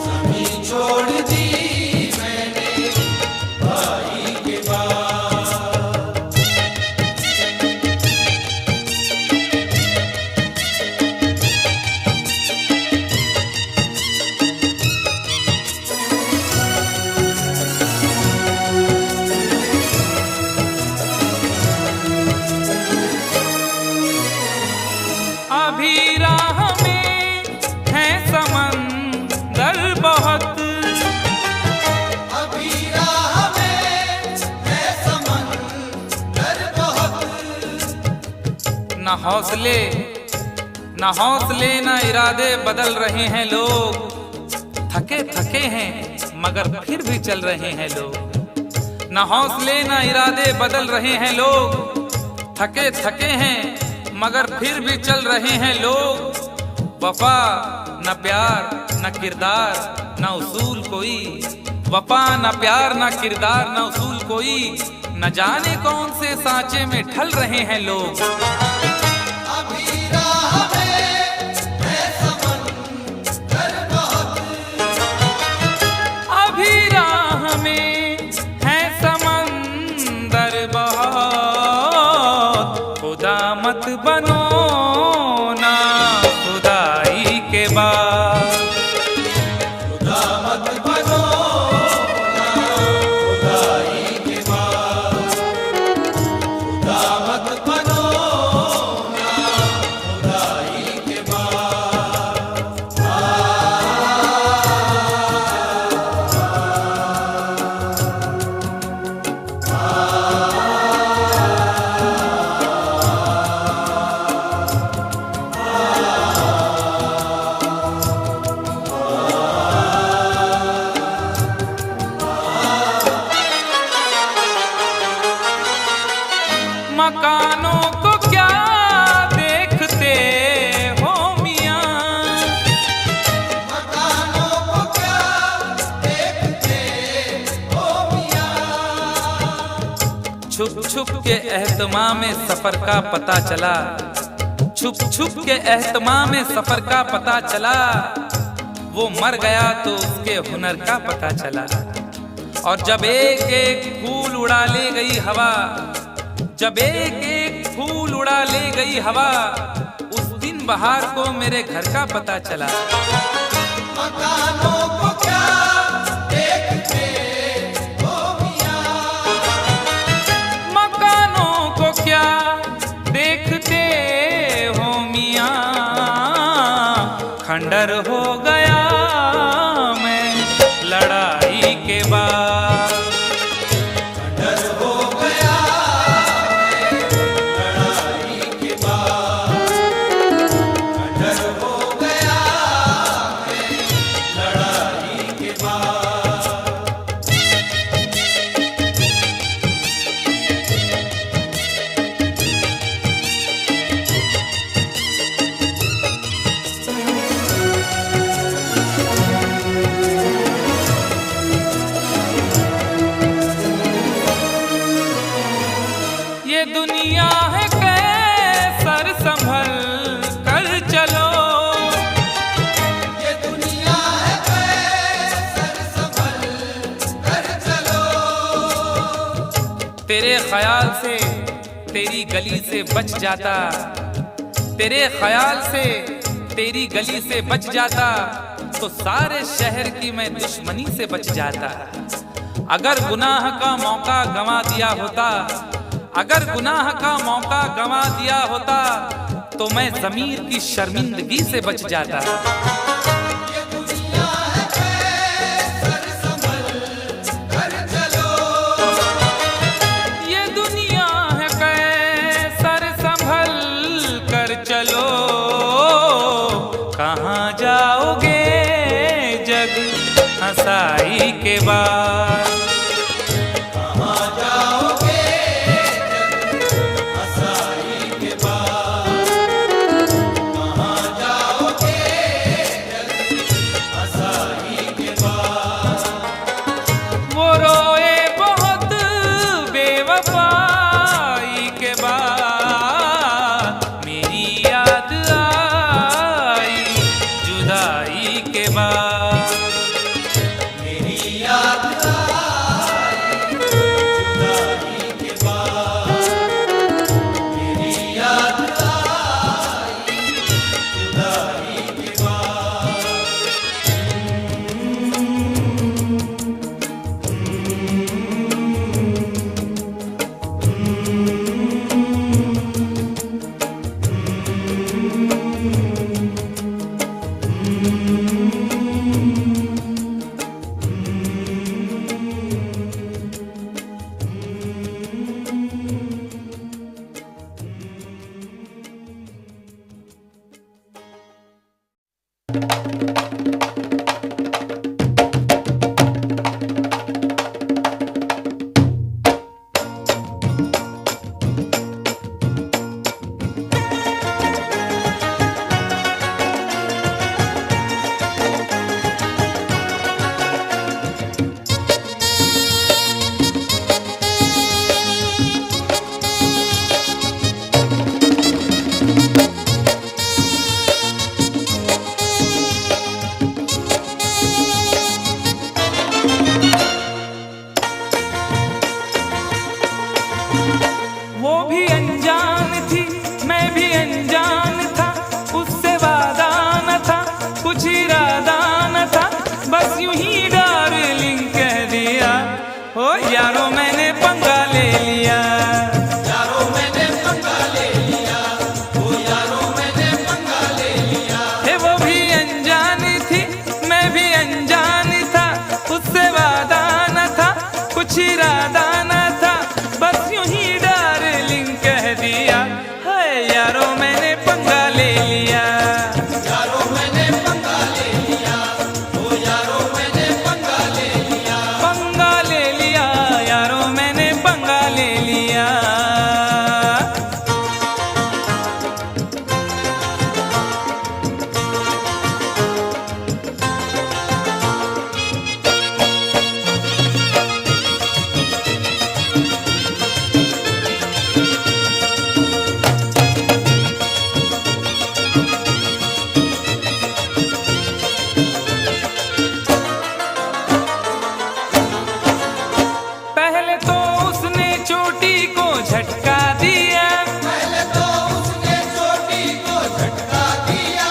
जमीन छोड़ दी मैंने भाई के बाद। अभी राह में है समंदर बहुत। अभी राह में है समंदर बहुत। न हौसले न इरादे बदल रहे हैं लोग। थके थके हैं मगर फिर भी चल रहे हैं लोग। न हौसले न इरादे बदल रहे हैं लोग, थके थके हैं मगर फिर भी चल रहे हैं लोग। वफा न प्यार न किरदार न उसूल कोई, वफा न प्यार न किरदार न उसूल कोई, न जाने कौन से सांचे में ढल रहे हैं लोग। अभी राह में है समंदर बहुत, अभी राह में है समंदर बहुत, खुदा मत बनो ना खुदाई के बाद, खुदा मत बनो ना खुदाई के बाद, खुदा मत बनो ना खुदाई के बाद। मकानों को क्या देखते हो मियां, मकानों को क्या देखते हो मियां, छुप छुप के एहतमाम में सफर का पता चला, छुप छुप के एहतमाम में सफर का पता चला। वो मर गया तो उसके हुनर का पता चला। और जब एक एक फूल उड़ा ले गई हवा, जब एक एक फूल उड़ा ले गई हवा, उस दिन बहार को मेरे घर का पता चला। मकानों को क्या देखते हो मियां, मकानों को क्या देखते हो मियां, खंडर हो गया मैं लड़ाई के बाद, डर हो गया लड़ाई के बाद, डर हो गया लड़ाई के बाद। ये दुनिया है कैसर संभल कर चलो, ये दुनिया है कैसर संभल कर चलो, तेरे ख्याल से तेरी गली से बच जाता, तेरे ख्याल से तेरी गली से बच जाता, तो सारे शहर की मैं दुश्मनी से बच जाता। अगर गुनाह का मौका गंवा दिया होता, अगर गुनाह का मौका गंवा दिया होता, तो मैं ज़मीर की शर्मिंदगी से बच जाता। ये दुनिया है कैसर संभल कर चलो, ये दुनिया है कैसर संभल कर चलो, कहाँ जाओगे जग हंसाई के बाद, कहाँ जाओगे हंसाई के बाद, कहाँ जाओगे हंसाई के बाद। वो रोए बहुत बेवफाई के बाद, मेरी याद आई जुदाई के बाद, मेरी याद आई जुदाई के बाद, मेरी याद आई जुदाई के बाद। यारो मैंने पंगा ले लिया। यारो मैंने पंगा ले लिया, ओ यारो मैंने पंगा ले लिया। पंगा ले लिया यारो मैंने पंगा ले लिया। पहले तो उसने चोटी को झटका दिया, पहले तो उसने चोटी को झटका दिया,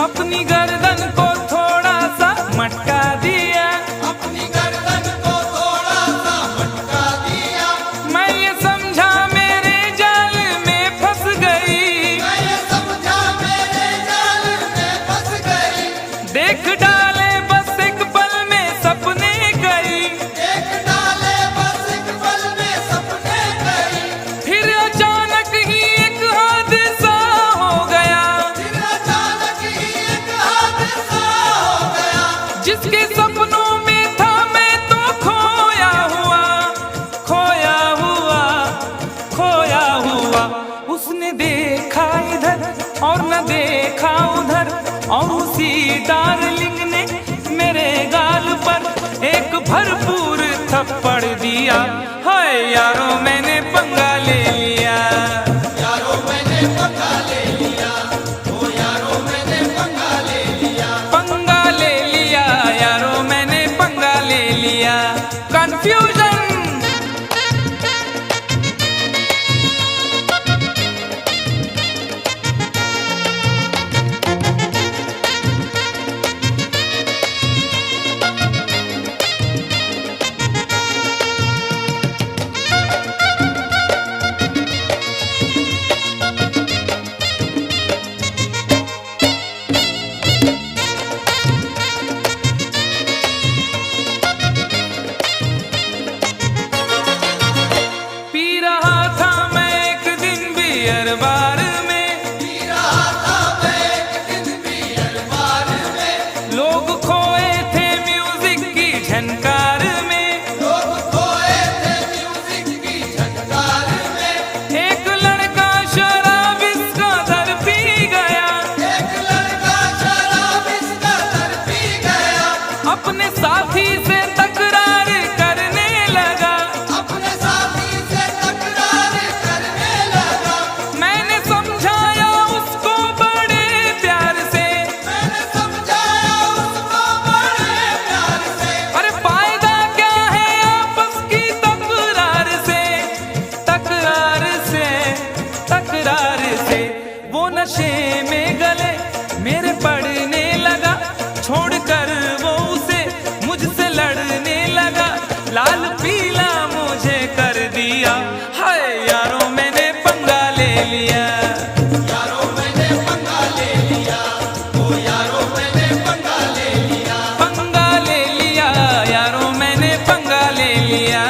अपनी गर्दन को थोड़ा सा मटका दिया। अपनी गर्दन को थोड़ा सा मटका दिया। मैं ये समझा मेरे जाल में फंस गई, मैं ये समझा मेरे जाल में फंस गई। देख डाले बस एक पल में सपने गई। देख डाले बस एक पल में सपने गई। फिर अचानक ही एक हादसा हो गया, फिर अचानक ही एक हादसा हो गया। जिसके सपनों में था मैं तो खोया हुआ, खोया हुआ, खोया हुआ। उसने देखा इधर और न देखा उधर, और उसी डार्लिंग ने मेरे गाल पर एक भरपूर थप्पड़ दिया। हाय यारो मैंने पंगा ले लिया। यारो मैंने पंगा ले लिया, ओ यारो मैंने पंगा ले लिया। पंगा ले लिया यारो मैंने पंगा ले लिया। कंफ्यूजन पी रहा था मैं एक दिन बियर बार में, पी रहा था मैं एक दिन बियर बार में। लोग खोए थे म्यूजिक की झनकार में। लोग खोए थे म्यूजिक की झनकार में। एक लड़का शराब इसका दर पी गया, एक लड़का शराब इसका दर पी गया। अपने साथी से तकरार करने लगा। अपने साथी से तकरार करने लगा। मैंने समझाया उसको बड़े प्यार से, मैंने समझाया उसको बड़े प्यार से। अरे फायदा क्या है आपस की तकरार से, तकरार से, तकरार से। वो नशे में गले मेरे पड़ने लगा, छोड़कर वो उसे मुझसे लड़ने लगा। लाल पीला मुझे कर दिया। हाय यारो मैंने पंगा ले लिया। यारो मैंने पंगा ले लिया, ओ यारो मैंने पंगा ले लिया। पंगा ले लिया यारो मैंने पंगा ले लिया।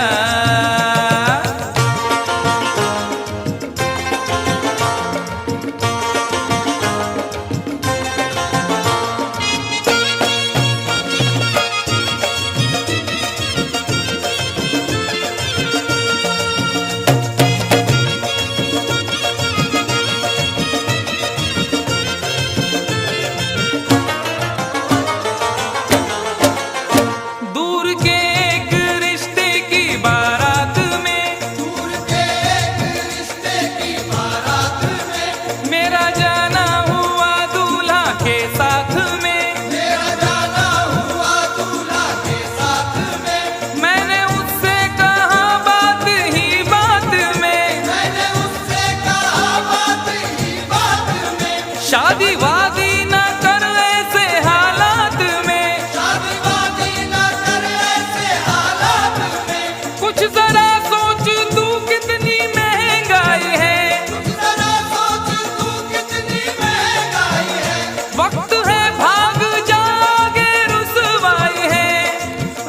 दूर के एक रिश्ते की बारात में, दूर के एक रिश्ते की बारात में। मेरा जाना हुआ दूल्हा के साथ में। मेरा जाना हुआ दूल्हा के साथ में। मैंने उससे कहा बात ही बात में, मैंने उससे कहा बात ही बात में। शादी वादी न कर ऐसे हालात में। शादी वादी न कर ऐसे हालात में। कुछ जरा सोच तू कितनी महंगाई है, जरा सोच तू कितनी महंगाई है। वक्त है भाग जागे, रुसवाई है,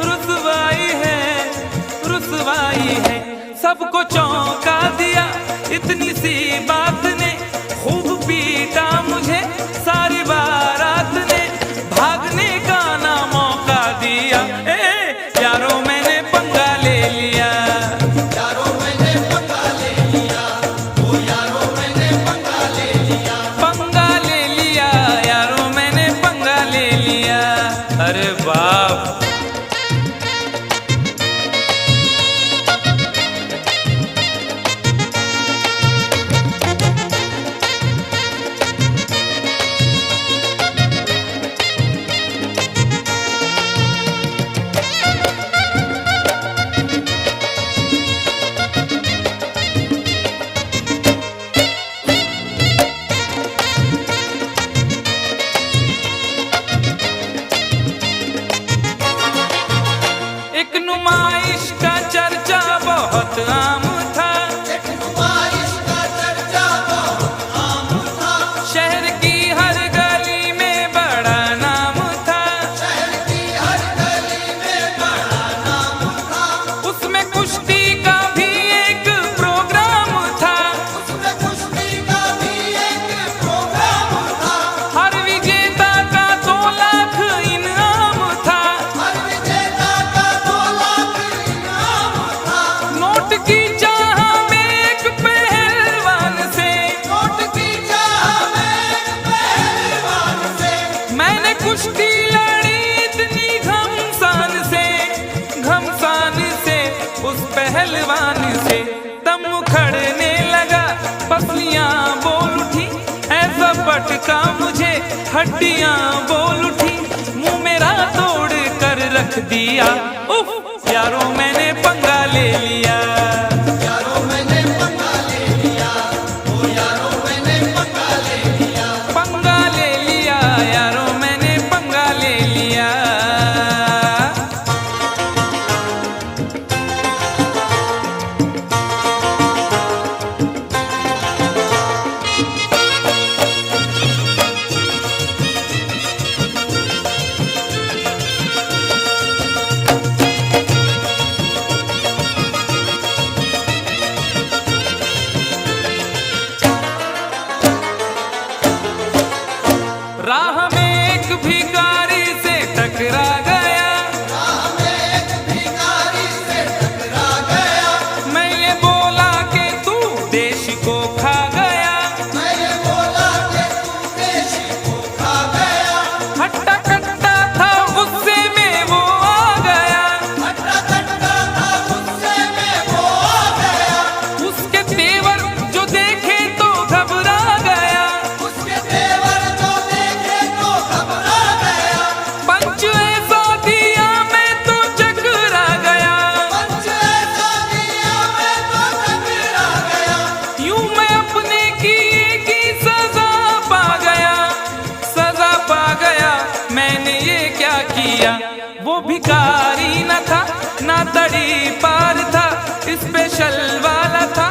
रुसवाई है, रुसवाई है। सबको चौंका दिया इतनी सी बात ने, खूब हड्डियां बोल उठी, मुंह मेरा तोड़ कर रख दिया। उफ, यारो मैंने पंगा ले लिया। यारो मैंने पंगा ले लिया, ओ यारो मैंने पंगा ले लिया। पंगा ले लिया यारो मैंने पंगा ले लिया। राह में एक भिखारी से टकरा गया, राह में एक भिखारी से टकरा गया। मैं ये बोला कि तू देश को खा गया। मैं ये बोला कि तू देश को खा गया। हट्टा कट्टा था गुस्से में वो आ गया, हट्टा कट्टा था गुस्से में वो आ गया। उसके तेवर जो देखे तो घबरा गया। उसके तेवर जो देखे तो घबरा गया। पंच ऐसा दिया मैं तो चकरा गया। पंच ऐसा दिया मैं तो टकरा गया। यूं मैं अपने किए की सजा पा गया, सजा पा गया। मैंने ये क्या किया? वो भिखारी न था ना तड़ी पार था, स्पेशल वाला था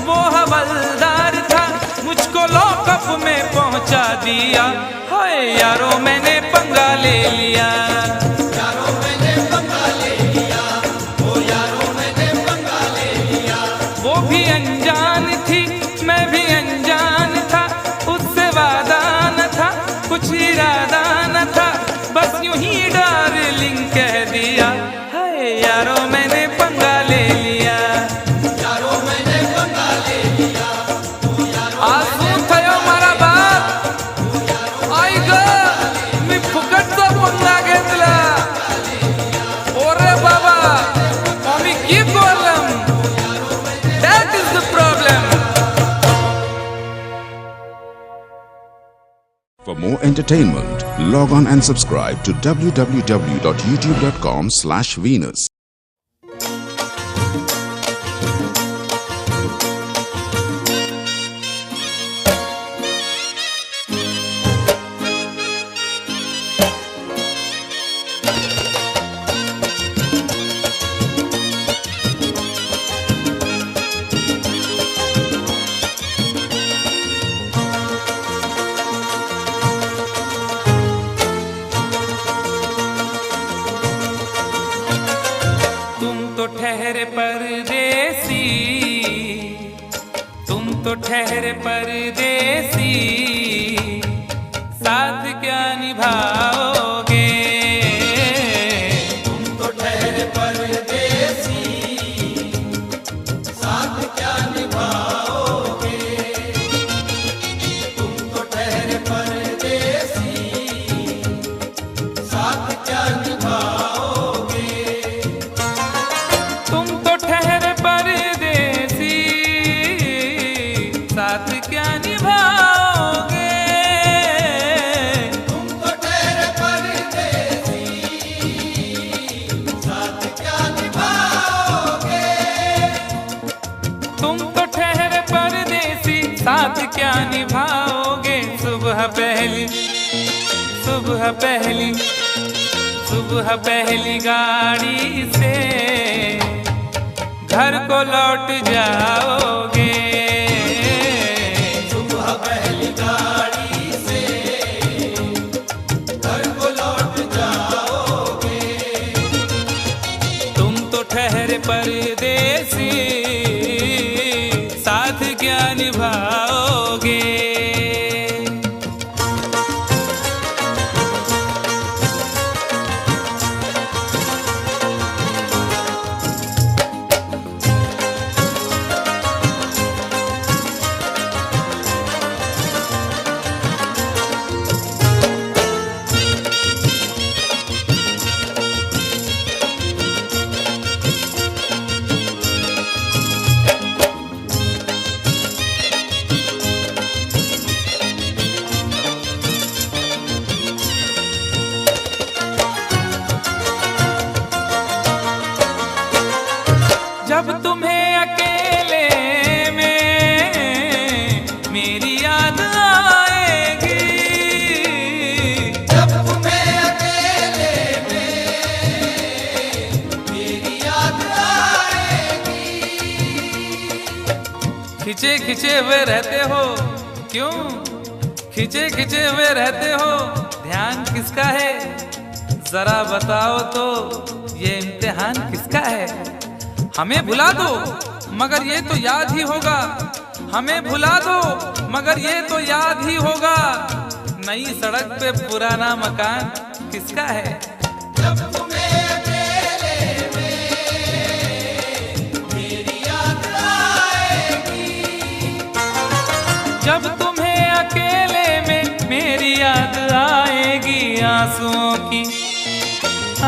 वो हवलदार था, मुझको लॉकअप में पहुंचा दिया। हाय यारो मैंने पंगा ले लिया। यारो मैंने पंगा ले लिया, ओ यारो मैंने पंगा ले लिया। वो भी अनजान थी मैं भी अनजान था, उससे वादा न था कुछ इरादा न था, बस यूं ही डार्लिंग कह दिया। हाय यारो मैंने पंगा ले लिया। यारो मैंने पंगा ले लिया, ओ यारो आसू थयो मारा बाप आई ग मी फुकटचा पंगा घेतला। ओरे बाबा आम्ही की बोलम, that is the problem. For more entertainment, log on and subscribe to www.youtube.com/Venus. तुम तो ठहरे परदेसी, तुम तो ठहरे परदेसी, साथ क्या निभाओगे? तुम तो ठहरे परदेसी, साथ क्या निभाओगे? तुम तो ठहरे परदेसी, साथ क्या निभाओगे? तुम तो ठहरे परदेसी, साथ क्या निभाओगे? तुम तो ठहरे परदेसी, साथ क्या निभाओगे? तुम तो ठहरे परदेसी, साथ क्या निभाओगे? सुबह पहली, सुबह पहली, सुबह पहली गाड़ी से घर को लौट जाओगे। सुबह पहली गाड़ी से घर को लौट जाओगे। तुम तो ठहरे परदेसी, साथ क्या निभाओगे? खिंचे खिंचे हुए रहते हो क्यों? खिंचे खिंचे हुए रहते हो, ध्यान किसका है? जरा बताओ तो ये इम्तिहान किसका है? हमें भुला दो मगर ये तो याद ही होगा, हमें भुला दो मगर ये तो याद ही होगा, नई सड़क पे पुराना मकान किसका है? जब तुम्हें अकेले में मेरी याद आएगी, जब तुम्हें अकेले में मेरी याद आएगी, आंसुओं की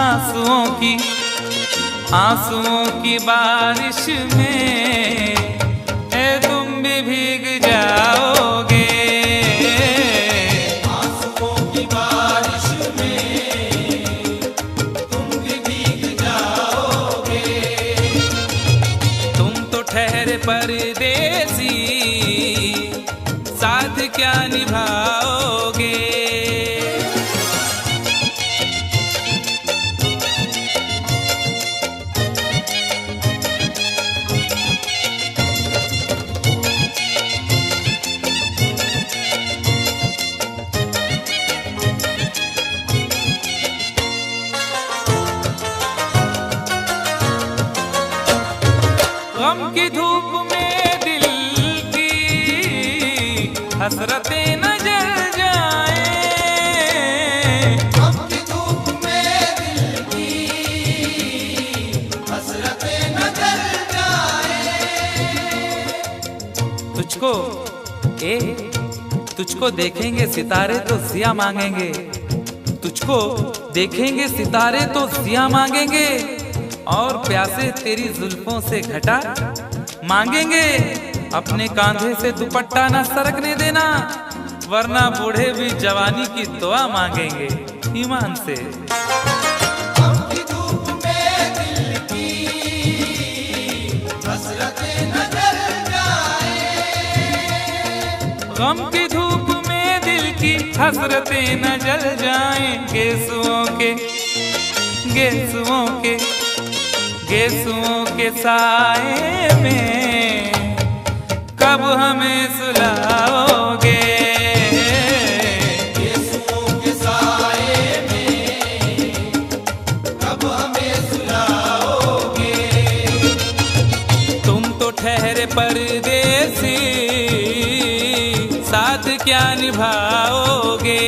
आंसुओं की आंसुओं की बारिश में तुम भी भीग जाओगे, आंसुओं की बारिश में तुम भी भीग जाओगे। तुम तो ठहरे परदेसी, साथ क्या निभाओगे? गम की धूप में दिल की हसरतें न जल जाएं, गम की धूप में दिल की हसरतें न जल जाएं। तुझको देखेंगे सितारे तो जिया मांगेंगे, तुझको देखेंगे सितारे तो जिया मांगेंगे, और प्यासे तेरी जुल्फों से घटा मांगेंगे। अपने कांधे से दुपट्टा ना सरकने देना, वरना बूढ़े भी जवानी की दुआ मांगेंगे ईमान से। गम की धूप में दिल की हसरतें न जल जाएं, गम की धूप में दिल की हसरतें न जल जाएं, गेसुओं के गेसुओं के गेसुओं के साए में कब हमें सुलाओगे? गेसुओं के साए में कब हमें सुलाओगे। तुम तो ठहरे परदेसी, साथ क्या निभाओगे?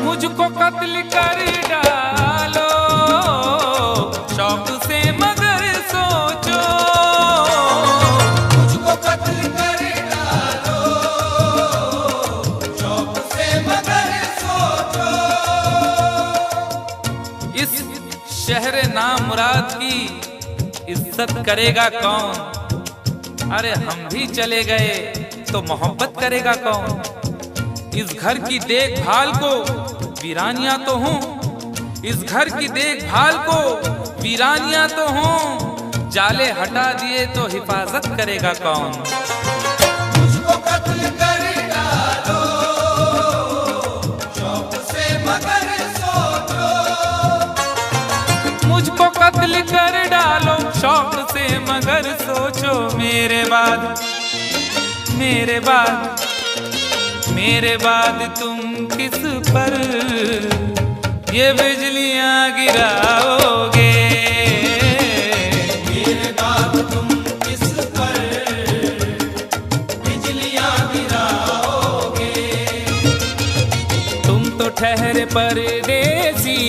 मुझको कत्ल कर डालो शौक से मगर सोचो, मुझको कत्ल कर डालो शौक से मगर सोचो। इस शहर नामुराद की इज्जत करेगा कौन? अरे हम भी चले गए तो मोहब्बत करेगा कौन? इस घर की देखभाल को वीरानियां तो हूँ, इस घर की देखभाल को वीरानियां तो हूँ, जाले हटा दिए तो हिफाजत करेगा कौन? मुझको कत्ल कर डालो शौक से मगर सोचो, मुझको कत्ल कर डालो शौक से मगर सोचो, मेरे बाद मेरे बाद मेरे बाद तुम किस पर ये बिजलियां गिराओगे? मेरे बाद तुम किस पर बिजलियां गिराओगे। तुम तो ठहरे परदेसी,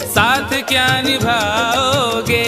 साथ क्या निभाओगे?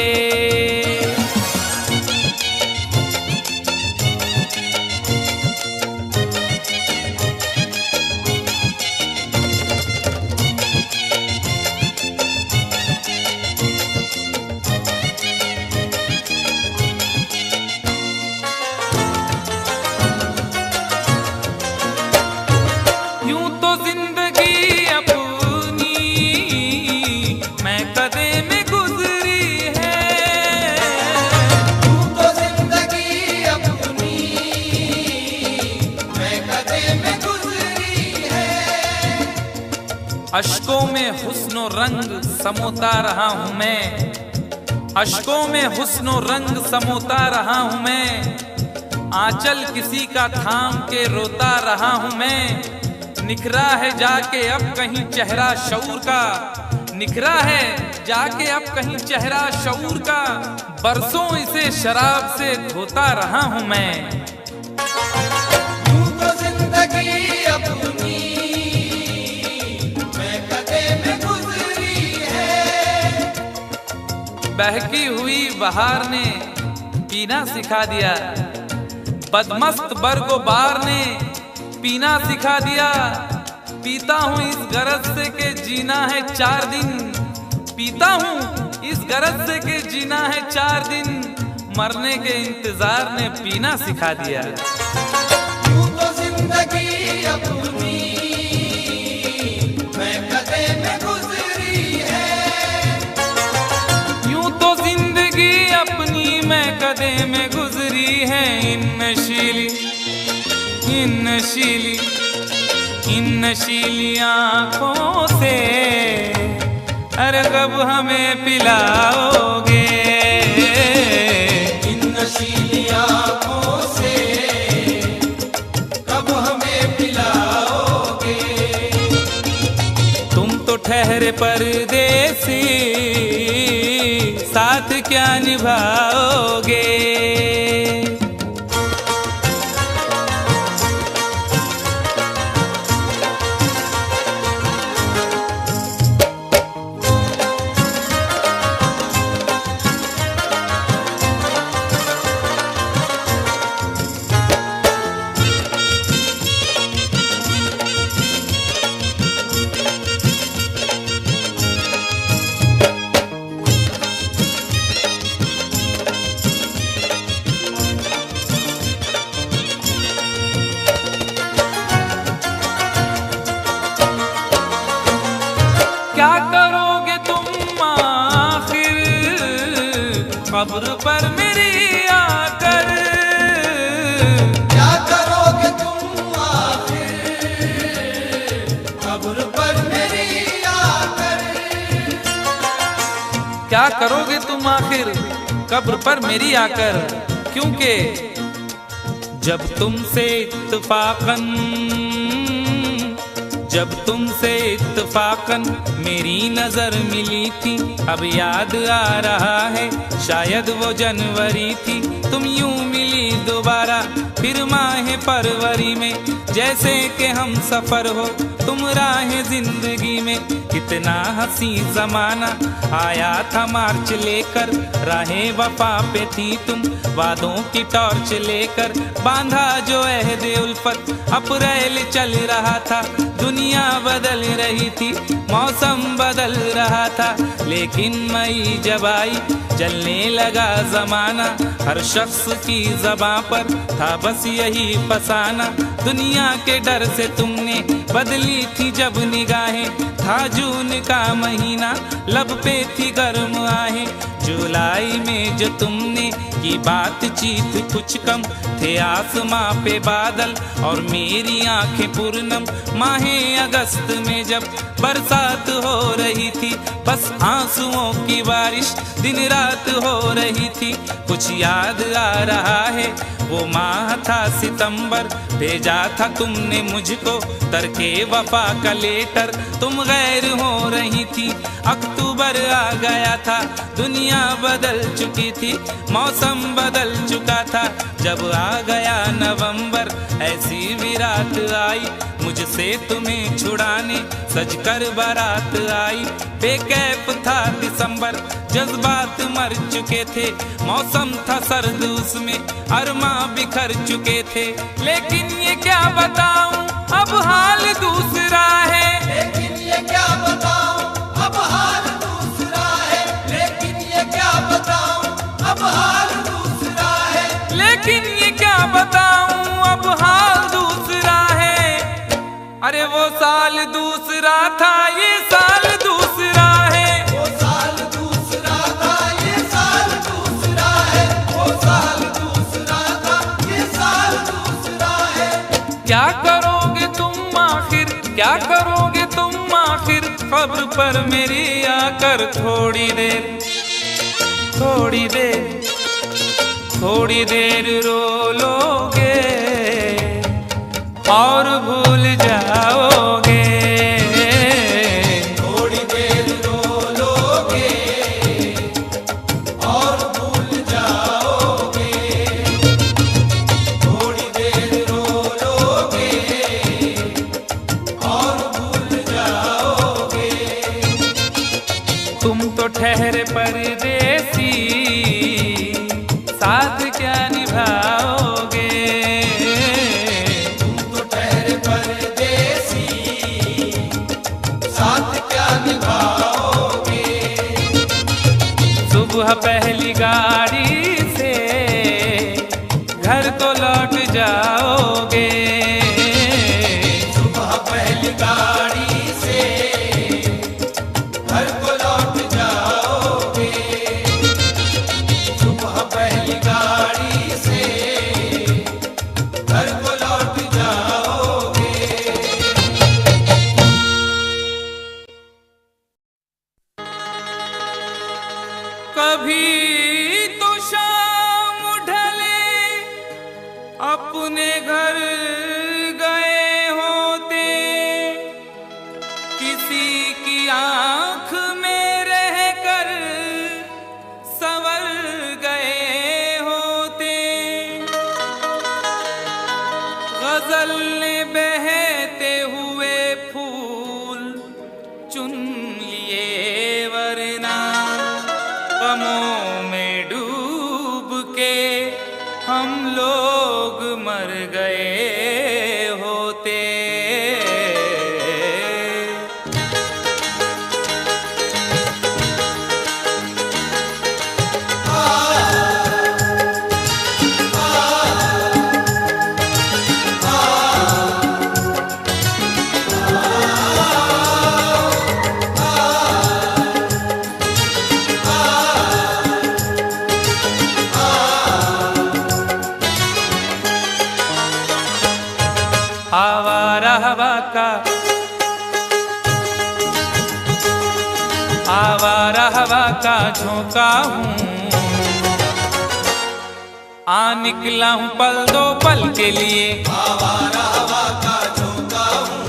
अश्कों में हुस्नो रंग समोता रहा हूं मैं, अश्कों में हुस्नो रंग समोता रहा हूं मैं, आंचल किसी का थाम के रोता रहा हूं मैं। निखरा है जाके अब कहीं चेहरा शऊर का, निखरा है जाके अब कहीं चेहरा शऊर का, बरसों इसे शराब से धोता रहा हूं मैं। यूं तो जिंदगी अपनी मैं कदे में गुजरी है। बहकी हुई बहार ने पीना सिखा दिया, बदमस्त बरगो बार ने पीना सिखा दिया। पीता हूँ इस गरज से के जीना है 4 दिन, पीता हूँ इस गरज से के जीना है 4 दिन, मरने के इंतजार ने पीना सिखा दिया। यूं तो जिंदगी अपनी मैं कदे में गुजरी है। यूं तो जिंदगी अपनी मैं कदे में गुजरी है। इन नशीली आँखों से अरे कब हमें पिलाओगे, इन नशीली आँखों से कब हमें पिलाओगे। तुम तो ठहरे परदेसी साथ क्या निभाओगे। क्या करोगे तुम आखिर कब्र पर मेरी आकर, क्या करोगे तुम आखिर कब्र पर मेरी आकर। क्या करोगे तुम आखिर कब्र पर मेरी आकर, क्योंकि जब तुमसे इत्तफाकन मेरी नजर मिली थी, अब याद आ रहा है शायद वो जनवरी थी। तुम यूं मिली दोबारा फिर माह फरवरी में, जैसे कि हम सफर हो तुम राह जिंदगी में। कितना हंसी जमाना आया था मार्च लेकर, राहें वफा पे थी तुम वादों की टॉर्च लेकर। बांधा जो अहद उल्फत अप्रैल चल रहा था, दुनिया बदल रही थी मौसम बदल रहा था, लेकिन मई जब आई चलने लगा जमाना। हर शख्स की ज़बां पर था बस यही फसाना, दुनिया के डर से तुमने बदली थी जब निगाहें। था जून का महीना लब पे थी गर्म आहें, जुलाई में जो तुमने की बातचीत कुछ कम थे आसमां पे बादल और मेरी आंखें पूर्णम। माहे अगस्त में जब बरसात हो रही थी, बस आंसुओं की बारिश दिन रात हो रही थी। कुछ याद आ रहा है वो माह था सितंबर, भेजा था तुमने मुझको तरके वफा का लेटर। तुम गैर हो रही थी, अक्टूबर आ गया था, दुनिया बदल चुकी थी, मौसम बदल चुका था। जब आ गया नवंबर ऐसी भी रात आई, मुझसे तुम्हें छुड़ाने सजकर बारात आई। बेकैफ था दिसंबर, जज्बात मर चुके थे, मौसम था सर्द उसमें अरमा बिखर चुके थे। लेकिन ये क्या बताऊं अब हाल दूसरा है, लेकिन ये क्या बताऊं अब हाल दूसरा है। लेकिन ये क्या बताऊं अब हाल दूसरा है। लेकिन ये क्या बताऊं अब हाल दूसरा है। अरे वो साल दूसरा था ये साल दूसरा है। वो साल दूसरा था ये साल दूसरा है। वो साल दूसरा था ये साल दूसरा है। क्या करोगे तुम आखिर, क्या करोगे तुम आखिर कब्र पर मेरी आकर थोड़ी देर थोड़ी देर थोड़ी देर रो लोगे और भूल जाओगे। थोड़ी देर रो लोगे और भूल जाओगे। थोड़ी देर रो लोगे और भूल जाओगे। तुम तो ठहरे परदेसी, साथ क्या निभाओगे। तुम तो ठहरे परदेसी, साथ क्या निभाओगे। सुबह पहली गाड़ी से घर को लौट जाओगे। सुबह पहली गाड़ी से घर को लौट जाओगे। सुबह पहली गाड़ी से घर को लौट जाओगे। कभी तो शाम ढले अपने घर गए होते, किसी की आंख में रहकर संवर गए होते। गजल ने बहते हुए फूल चुन लिए, वरना गमों में डूब के हम लोग मर गए होते। आवारा हवा का, आवारा हवा का झोंका हूँ, आ निकला हूँ पल दो पल के लिए। आवारा हवा का झोंका हूँ,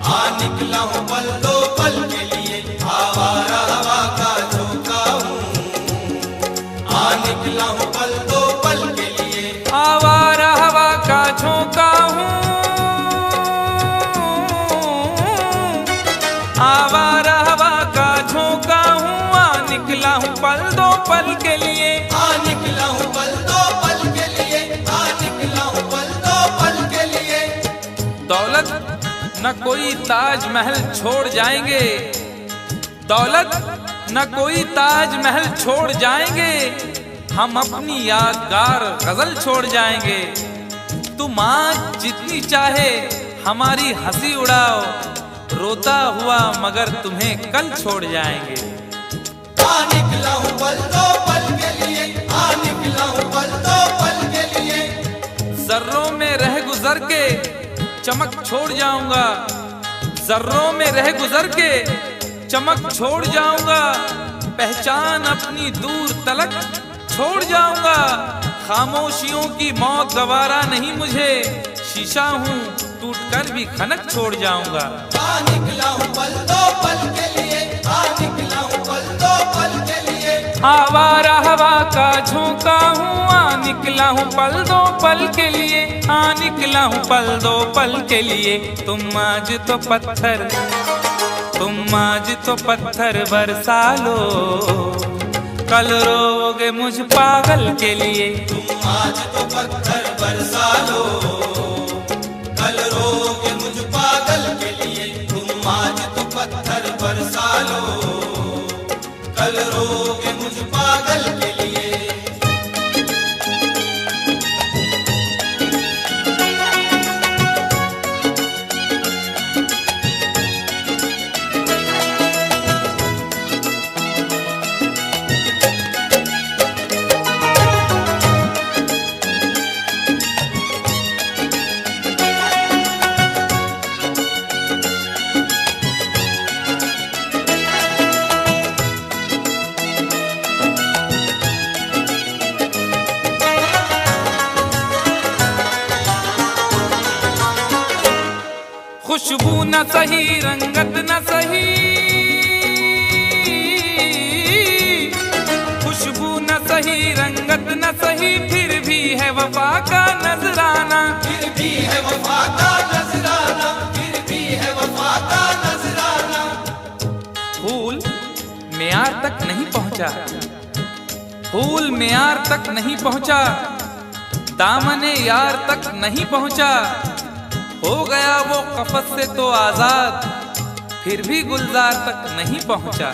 आ निकला हूँ पल दो पल के लिए। आवारा हवा का झोंका हूँ, आ निकला हूँ पल दो पल के लिए। आवारा हवा का झोंका हूँ, आवारा हवा का झोंका हूँ, आ निकला हूँ पल दो पल के लिए। आ निकला हूँ पल दो पल के लिए। आ निकला हूँ पल दो पल के लिए। दौलत न कोई ताजमहल छोड़ जाएंगे, दौलत न कोई ताजमहल छोड़ जाएंगे, हम अपनी यादगार गजल छोड़ जाएंगे। तुम आज जितनी चाहे हमारी हंसी उड़ाओ, रोता हुआ मगर तुम्हें कल छोड़ जाएंगे। आ निकला हूँ पल दो पल के लिए। आ निकला हूँ पल दो पल के लिए। जर्रों में रह गुजर के चमक छोड़ जाऊंगा, जर्रों में रह गुजर के चमक छोड़ जाऊंगा, पहचान अपनी दूर तलक छोड़ जाऊंगा। खामोशियों की मौत गवारा नहीं मुझे, शीशा हूँ टूट कर भी खनक छोड़ जाऊंगा। आ निकला हूँ पल दो पल के लिए। आ निकला हूँ पल दो पल के लिए। आवारा हवा का झोंका हूँ, आ निकला हूँ पल दो पल के लिए। आ निकला हूँ पल दो पल के लिए। तुम आज तो पत्थर, तुम आज तो पत्थर बरसा लो, कल रोगे मुझ पागल के लिए। तुम आज तो पत्थर बरसा लो, कल रोगे मुझ पागल के लिए। तुम आज तो पत्थर बरसा लो, कल रोगे मुझ पागल के लिए। न सही रंगत न सही, खुशबू न सही रंगत न सही, फिर भी है वफा का नजराना, फिर भी है वफा का नजराना, फिर भी है वफा का नजराना। फूल मेयार तक नहीं पहुंचा, फूल मेयार तक नहीं पहुंचा, दामने यार तक नहीं पहुंचा, हो गया वो कफस से तो आजाद, फिर भी गुलजार तक नहीं पहुंचा।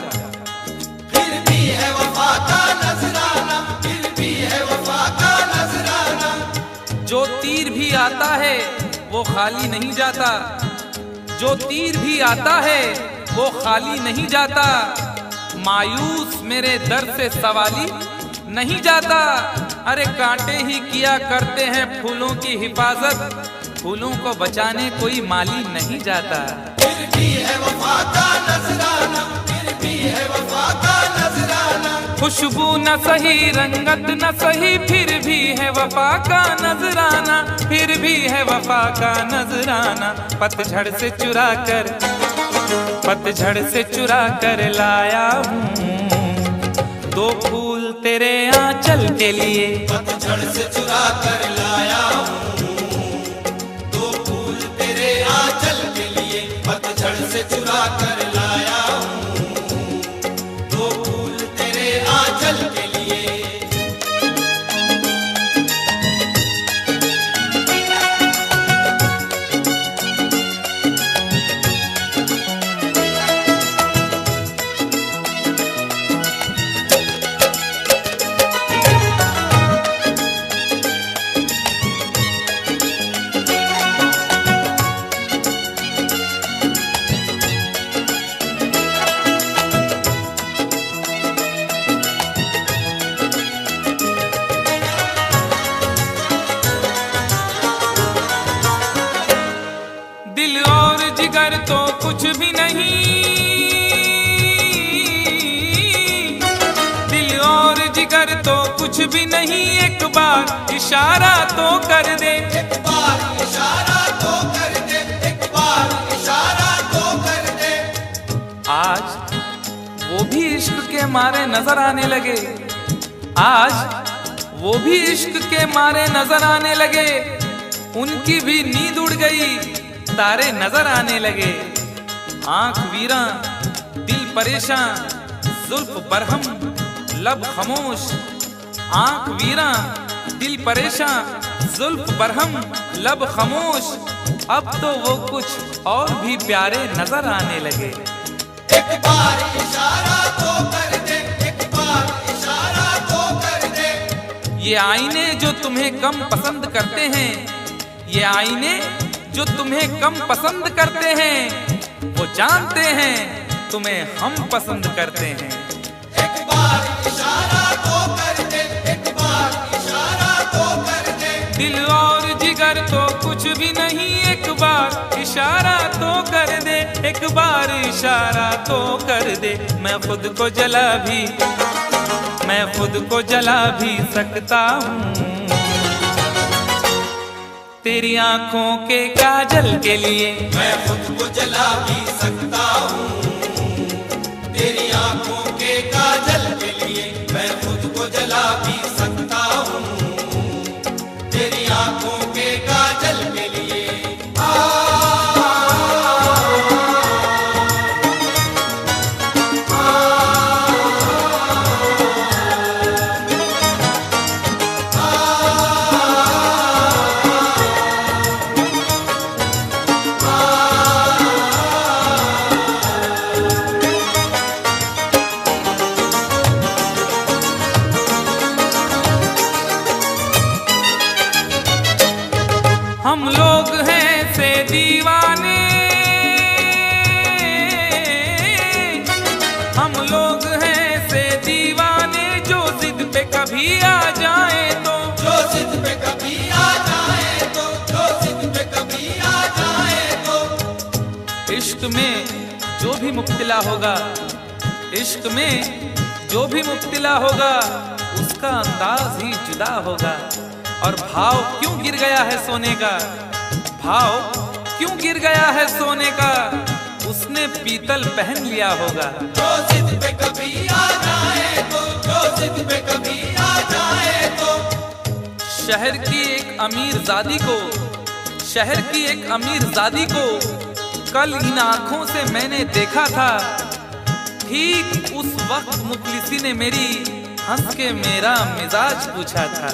फिर भी है वफा का नजराना, फिर भी है वफा का नजराना। जो तीर भी आता है वो खाली नहीं जाता, जो तीर भी आता है वो खाली नहीं जाता, मायूस मेरे दर से सवाली नहीं जाता। अरे कांटे ही किया करते हैं फूलों की हिफाजत, फूलों को बचाने कोई माली नहीं जाता। फिर भी है वफा का नजराना, फिर भी है वफा का नजराना। खुशबू न सही रंगत न सही, फिर भी है वफा का नजराना, फिर भी है वफा का नजराना। पतझड़ से चुरा कर, पतझड़ से चुरा कर लाया हूँ दो फूल तेरे आंचल के लिए, पतझड़ से चुरा कर लाया हूँ दो फूल तेरे आंचल के लिए, पतझड़ से चुरा कर लाया हूँ दो फूल तेरे आंचल के लिए। दिल और जिगर तो कुछ भी नहीं, दिल और जिगर तो कुछ भी नहीं, एक बार इशारा तो कर दे, एक बार इशारा तो कर दे, एक बार इशारा तो कर दे। आज वो भी इश्क के मारे नजर आने लगे, आज वो भी इश्क के मारे नजर आने लगे, उनकी भी नींद उड़ गई, तारे नजर आने लगे। आंख वीरा दिल परेशान, जुल्फ बरहम लब खामोश, आंख वीरा दिल परेशान, जुल्फ बरहम लब खामोश, अब तो वो कुछ और भी प्यारे नजर आने लगे। एक बार इशारा तो कर दे, एक बार इशारा तो कर दे। ये आईने जो तुम्हें कम पसंद करते हैं, ये आईने जो तुम्हें कम पसंद करते हैं, वो जानते हैं तुम्हें हम पसंद करते हैं। एक बार इशारा तो कर दे, एक बार इशारा तो कर दे। दिल और जिगर तो कुछ भी नहीं, एक बार इशारा तो कर दे, एक बार इशारा तो कर दे। मैं खुद को जला भी, मैं खुद को जला भी सकता हूँ तेरी आंखों के काजल के लिए, मैं खुद को जला भी सकता हूँ तेरी आंखों के काजल के लिए, मैं खुद को जला भी सकता हूँ तेरी आंखों के काजल के लिए। हम लोग हैं से दीवाने, हम लोग हैं से दीवाने, जो जिद पे कभी आ जाए तो, जो जिद पे कभी आ जाए तो, जो जिद पे कभी आ जाए तो। इश्क में जो भी मुब्तला होगा, इश्क में जो भी मुब्तला होगा, उसका अंदाज ही जुदा होगा। और भाव क्यों गिर गया है सोने का, भाव क्यों गिर गया है सोने का, उसने पीतल पहन लिया होगा। जो जिद पे कभी आ जाए तो, जो जिद पे कभी आ जाए तो। शहर की एक अमीर जादी को कल इन आंखों से मैंने देखा था। ठीक उस वक्त मुखलिसी ने मेरी हंस के मेरा मिजाज पूछा था।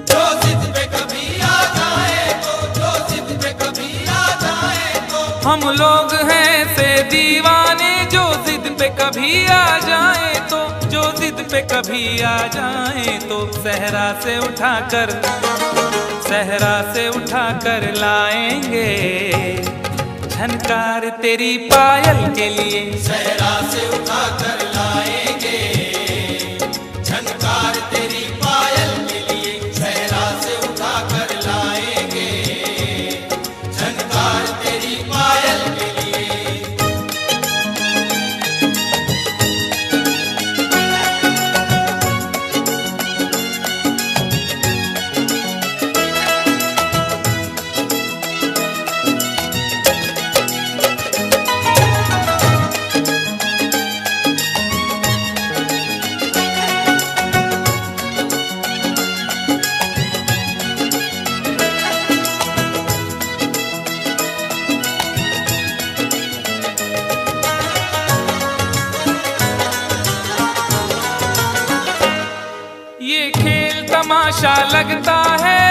जो जिद पे कभी आ जाए तो, जो जिद पे कभी आ जाए तो। हम लोग हैं से दीवाने, जो जिद पे कभी आ जाए तो, जो जिद पे कभी आ जाए तो। सहरा से उठाकर लाएंगे झनकार तेरी पायल के लिए। सहरा से उठा कर लाएंगे झनकार तेरी पायल के लिए। सहरा से उठा कर लाएंगे झनकार तेरी पायल के लिए। ये खेल तमाशा लगता है,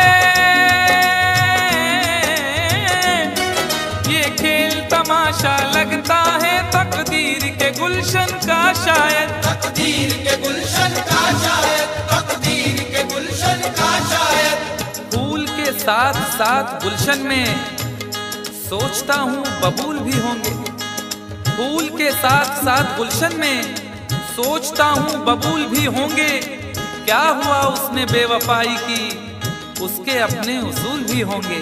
ये खेल तमाशा लगता है तकदीर के गुलशन का शायद। तकदीर के गुलशन का शायद, तकदीर के गुलशन का शायद। फूल के साथ साथ गुलशन में सोचता हूँ बबूल भी होंगे। फूल के साथ साथ गुलशन में सोचता हूँ बबूल भी होंगे। क्या हुआ उसने बेवफाई की, उसके अपने उसूल भी होंगे।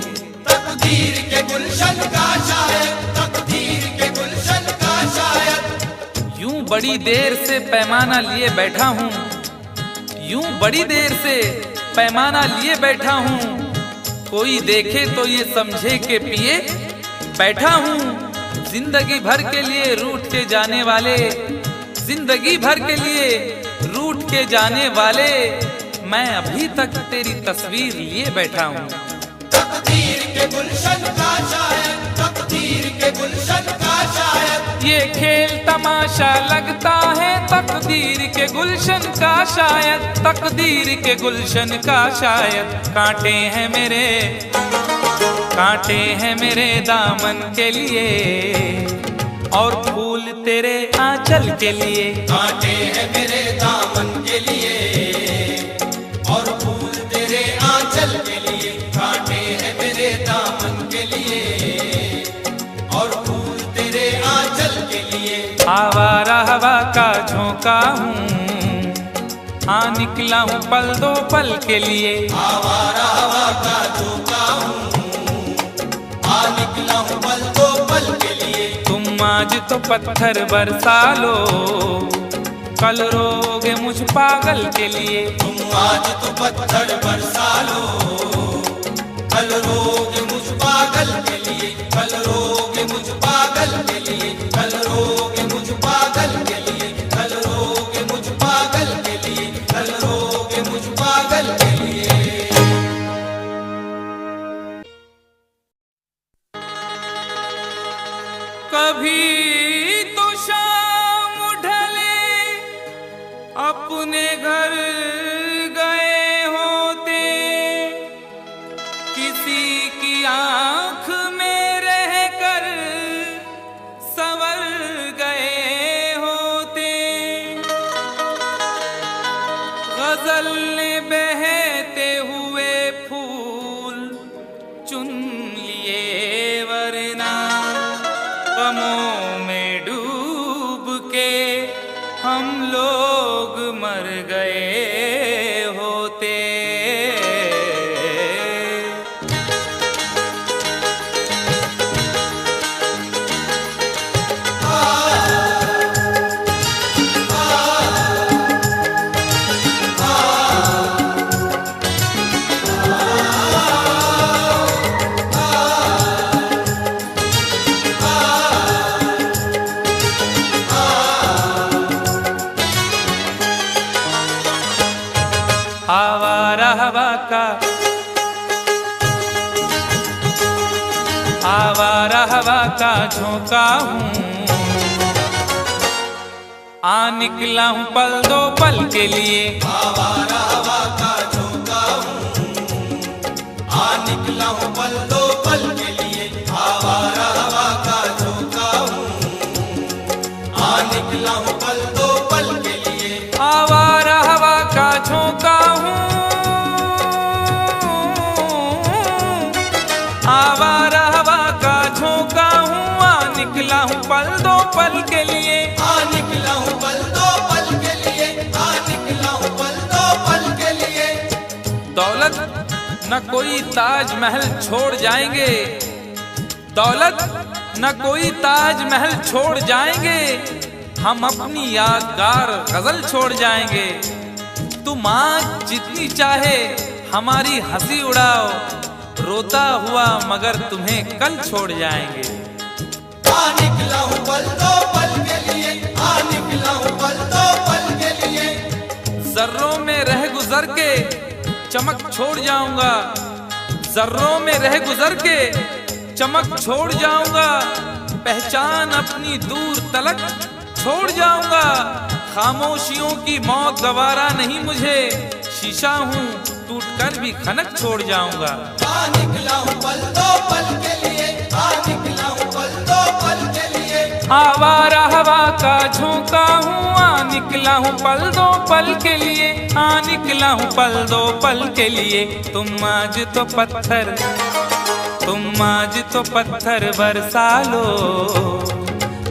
तकदीर के गुलशन का शायद, तकदीर के गुलशन का शायद। यूं बड़ी देर से पैमाना लिए बैठा हूँ, यूं बड़ी देर से पैमाना लिए बैठा हूँ। कोई देखे तो ये समझे के पिए बैठा हूँ। जिंदगी भर के लिए रूठ के जाने वाले, जिंदगी भर के लिए रूठ के जाने वाले, मैं अभी तक तेरी तस्वीर लिए बैठा हूँ। तकदीर के गुलशन का शायद, तकदीर के गुलशन का शायद। ये खेल तमाशा लगता है तकदीर के गुलशन का शायद, तकदीर के गुलशन का शायद। कांटे हैं मेरे दामन के लिए और फूल तेरे आंचल के लिए। कांटे हैं मेरे दामन के लिए और फूल तेरे आंचल के लिए। कांटे हैं मेरे दामन के लिए और फूल तेरे आंचल के लिए। आवारा हवा का झोंका हूँ, हाँ निकला हूँ पल दो पल के लिए। आवारा हवा का झोंका हूँ, आ निकला हूँ पल दो पल के लिए। तुम आज तो पत्थर बरसा लो, कल रोगे मुझ पागल के लिए। तुम आज तो पत्थर बरसा लो, कल रोगे मुझ पागल के लिए। कल रोगे मुझ पागल के लिए। कल रोगे मुझ पागल के लिए। कल रोगे मुझ पागल के लिए। कल रोगे मुझ पागल के लिए। कभी तो शाम ढले अपने घर गए होते, किसी की आंख में रहकर संवर गए होते। गजल ने बहते हुए फूल चुन लिए, वरना गमों में डूब के हम लोग मर गए होते। आवारा हवा का, आवारा हवा का झोंका हूँ। आ निकला हूँ पल दो पल के लिए, आवारा हवा का झोंका हूँ। आ निकला हूँ पल दो पल के लिए, आवारा हवा का झोंका हूँ। आ निकला हूँ पल दो पल के लिए, आवारा हवा का झोंका हूँ। आवारा हवा का झोंका हूँ। आ निकला हूँ पल दो पल के लिए, आ निकला हूँ पल दो पल के लिए, आ निकला हूँ पल दो पल के लिए। दौलत न कोई ताजमहल छोड़ जाएंगे, दौलत न कोई ताजमहल छोड़ जाएंगे, हम अपनी यादगार गजल छोड़ जाएंगे। तुम आज जितनी चाहे हमारी हंसी उड़ाओ, रोता हुआ मगर तुम्हें कल छोड़ जाएंगे। आ निकला हूँ पल दो पल के लिए, आ निकला हूँ पल दो पल के लिए। जर्रों में रह गुजर के चमक छोड़ जाऊंगा, जर्रों में रह गुजर के चमक छोड़ जाऊंगा, पहचान अपनी दूर तलक छोड़ जाऊंगा। खामोशियों की मौत गवारा नहीं मुझे, शीशा हूँ टूट कर भी खनक छोड़ जाऊंगा। आ निकला हूँ पल दो पल के लिए, आ निकला हूँ पल दो पल के लिए। आवारा हवा का झोंका हूँ। आ निकला हूँ पल दो पल के लिए, आ निकला हूँ पल दो पल के लिए। तुम आज तो पत्थर, तुम आज तो पत्थर बरसा लो,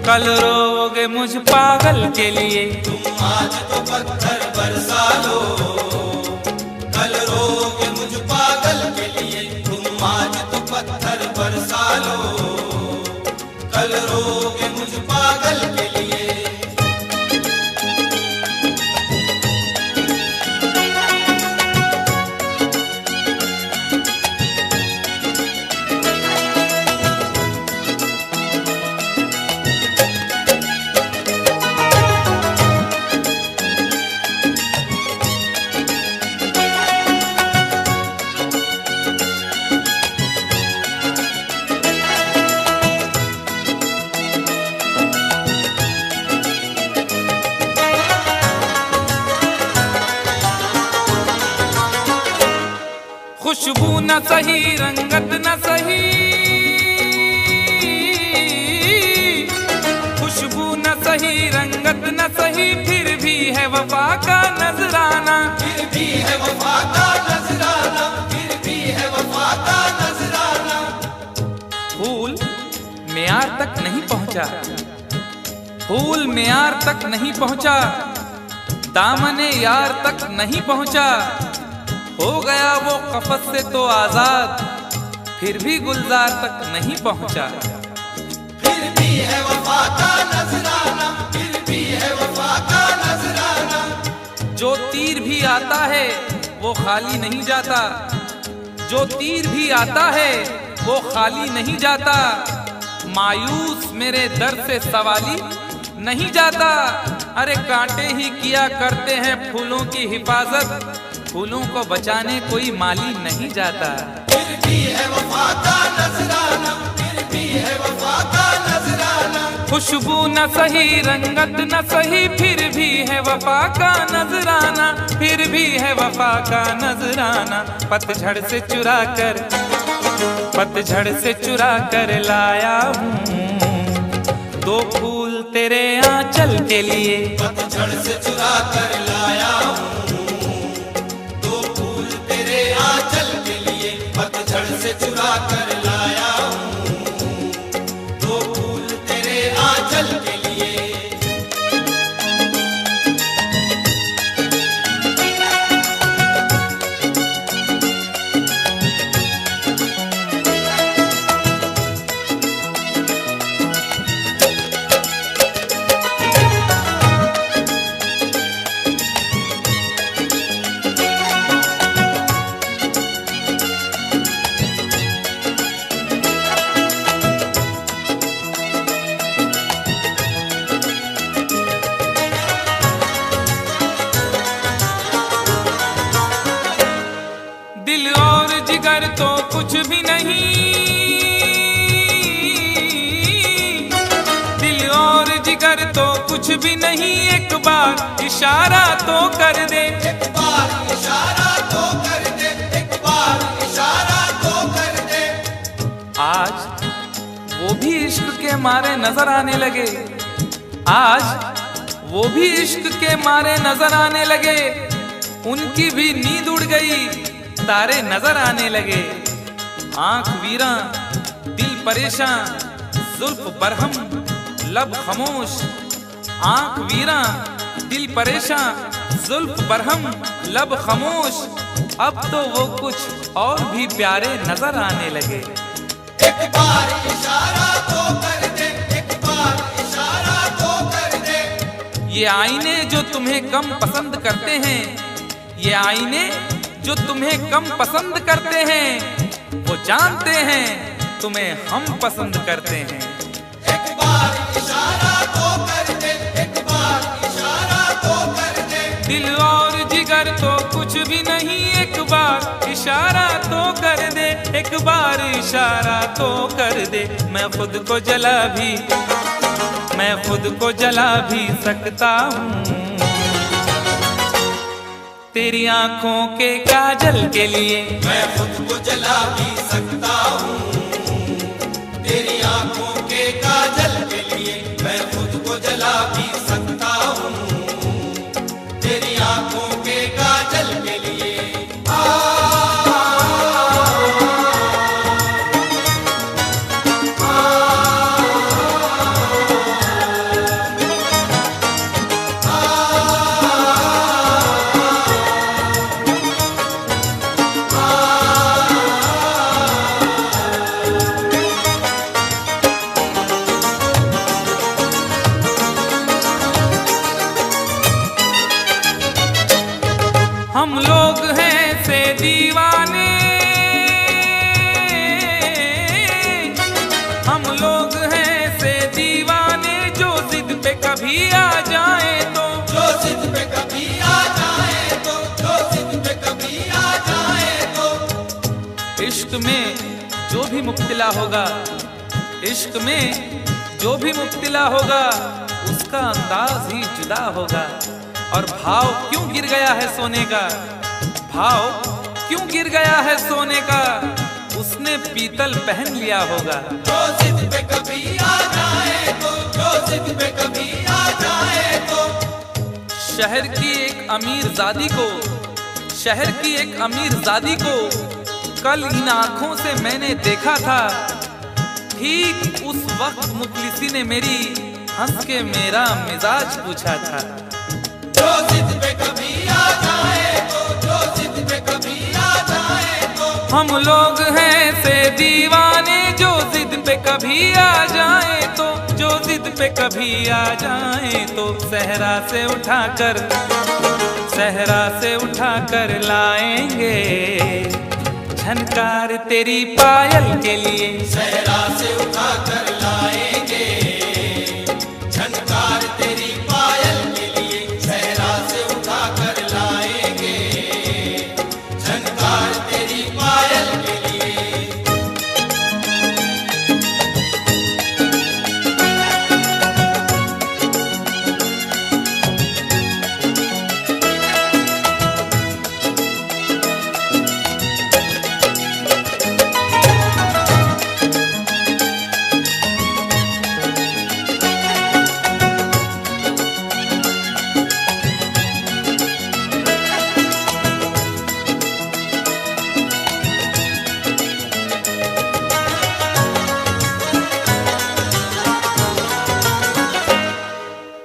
कल रोगे मुझ पागल के लिए। तुम आज तो पत्थर बरसा लो, कल रोगे मुझ पागल के लिए। तुम आज तो पत्थर बरसा लो, कल रोगे मुझ पागल के लिए। खुशबू न सही, रंगत न सही, खुशबू न सही, रंगत न सही, फिर भी है वफा का नजराना। फिर भी है वफा का नजराना, फिर भी है वफा का नजराना। फूल मेयार तक नहीं पहुंचा, फूल मेयार तक नहीं पहुंचा, दामने यार तक नहीं पहुंचा, हो गया वो कफस से तो आजाद, फिर भी गुलजार तक नहीं पहुंचा। फिर भी है वफा का नजराना, फिर भी है वफा का नजराना। जो तीर भी आता है वो खाली नहीं जाता, जो तीर भी आता है वो खाली नहीं जाता, मायूस मेरे दर्द से सवाली नहीं जाता। अरे कांटे ही किया करते हैं फूलों की हिफाजत, फूलों को बचाने कोई माली नहीं जाता। फिर भी है वफा का नजराना, फिर भी है वफा का नजराना। खुशबू न सही, रंगत न सही, फिर भी है वफा का नजराना, फिर भी है वफा का नजराना। पतझड़ से चुरा कर, पतझड़ से चुरा कर लाया हूँ दो फूल तेरे आंचल के लिए। पतझड़ से चुरा कर लाया हूँ दो फूल तेरे आंचल के लिए। पतझड़ से चुरा कर लाया हूँ दो फूल तेरे आंचल के लिए। दिल और जिगर तो कुछ भी नहीं, दिल और जिगर तो कुछ भी नहीं, एक बार इशारा तो कर दे, एक बार इशारा तो कर दे, एक बार इशारा तो कर दे। आज वो भी इश्क के मारे नजर आने लगे, आज वो भी इश्क के मारे नजर आने लगे, उनकी भी नींद उड़ गई, तारे नजर आने लगे। आंख वीरा दिल परेशान, जुल्फ बरहम लब खामोश, आंख वीरा दिल परेशान, जुल्फ बरहम लब खामोश, अब तो वो कुछ और भी प्यारे नजर आने लगे। एक बार इशारा तो कर दे, एक बार इशारा तो कर दे। ये आईने जो तुम्हें कम पसंद करते हैं, ये आईने जो तुम्हें कम पसंद करते हैं, वो जानते हैं तुम्हें हम पसंद करते हैं। एक बार इशारा तो कर दे, एक बार इशारा तो कर दे। दिल और जिगर तो कुछ भी नहीं, एक बार इशारा तो कर दे, एक बार इशारा तो कर दे। मैं खुद को जला भी, मैं खुद को जला भी सकता हूँ तेरी आंखों के काजल के लिए, मैं खुद को जला भी सकता हूँ तेरी आंखों के काजल के लिए, मैं खुद को जला भी सकता हूँ तेरी आंखों के काजल के लिए। हम लोग हैं से दीवाने, हम लोग हैं से दीवाने, जो जिद पे कभी आ जाए तो, जो जिद पे कभी आ जाए तो, जो जिद पे कभी आ जाए तो। इश्क में जो भी मुब्तिला होगा, इश्क में जो भी मुब्तिला होगा, उसका अंदाज ही जुदा होगा। और भाव क्यों गिर गया है सोने का, भाव क्यों गिर गया है सोने का, उसने पीतल पहन लिया होगा। जो जिद पे कभी आ जाए तो, जो जिद पे कभी आ जाए तो। शहर की एक अमीर जादी को, शहर की एक अमीर जादी को कल इन आंखों से मैंने देखा था, ठीक उस वक्त मुखलिसी ने मेरी हंस के मेरा मिजाज पूछा था। जो जिद पे कभी आ जाए तो, जो जिद पे कभी आ जाए तो। हम लोग हैं से दीवाने, जो जिद पे कभी आ जाए तो, जो जिद पे कभी आ जाए तो। सहरा से उठाकर, सहरा से उठाकर लाएंगे झनकार तेरी पायल के लिए, सहरा से उठा कर लाएंगे झनकार तेरी पायल के लिए, सहरा से उठा कर लाएंगे झनकार तेरी पायल के लिए।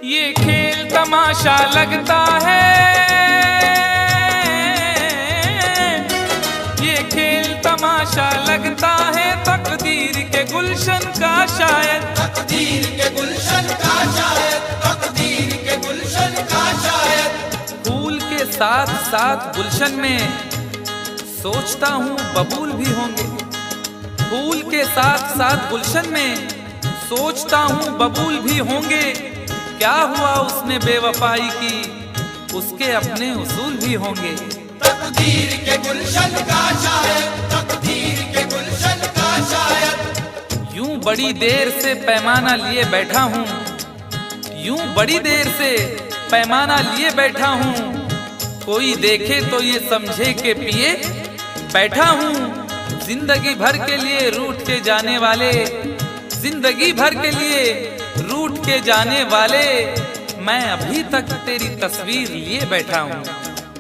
ये खेल तमाशा लगता है, ये खेल तमाशा लगता है, तकदीर के गुलशन का शायद, तकदीर के गुलशन का शायद, तकदीर के गुलशन का शायद। फूल के साथ साथ गुलशन में सोचता हूँ बबूल भी होंगे, फूल के साथ साथ गुलशन में सोचता हूँ बबूल भी होंगे। क्या हुआ उसने बेवफाई की, उसके अपने उसूल भी होंगे। तकदीर के गुलशन का शायर, तकदीर के गुलशन का शायर। यूं बड़ी देर से पैमाना लिए बैठा हूँ, यूं बड़ी देर से पैमाना लिए बैठा हूँ, कोई देखे तो ये समझे के पिए बैठा हूँ। जिंदगी भर के लिए रूठ के जाने वाले, जिंदगी भर के लिए रूठ के जाने वाले, मैं अभी तक तेरी तस्वीर लिए बैठा हूँ।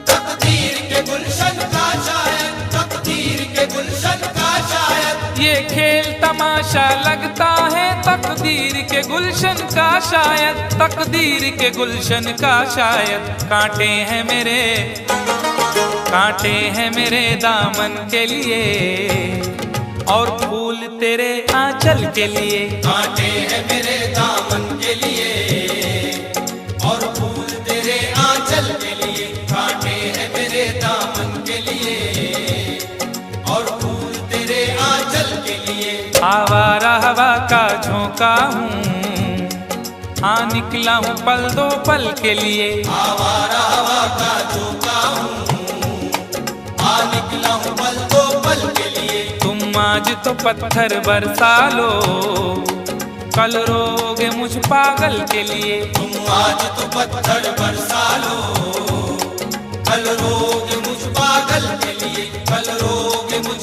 तकदीर के गुलशन का शायर, तकदीर के गुलशन का शायर। ये खेल तमाशा लगता है तकदीर के गुलशन का शायद, तकदीर के गुलशन का शायद। कांटे हैं मेरे, कांटे हैं मेरे दामन के लिए, और फूल तेरे आंचल के लिए। कांटे हैं मेरे दामन के लिए, और फूल तेरे आंचल के लिए। कांटे हैं मेरे दामन के लिए, और फूल तेरे आंचल के लिए। आवारा हवा का झोंका हूँ, हाँ निकला हूँ पल दो पल के लिए। आवारा हवा का झोंका हूँ, आ निकला हूँ पल दो पल के लिए। तुम आज तो पत्थर बरसा लो, कल रोगे मुझ पागल के लिए। तुम आज तो पत्थर बरसा लो, कल रोगे मुझ पागल के लिए। कल रोगे मुझ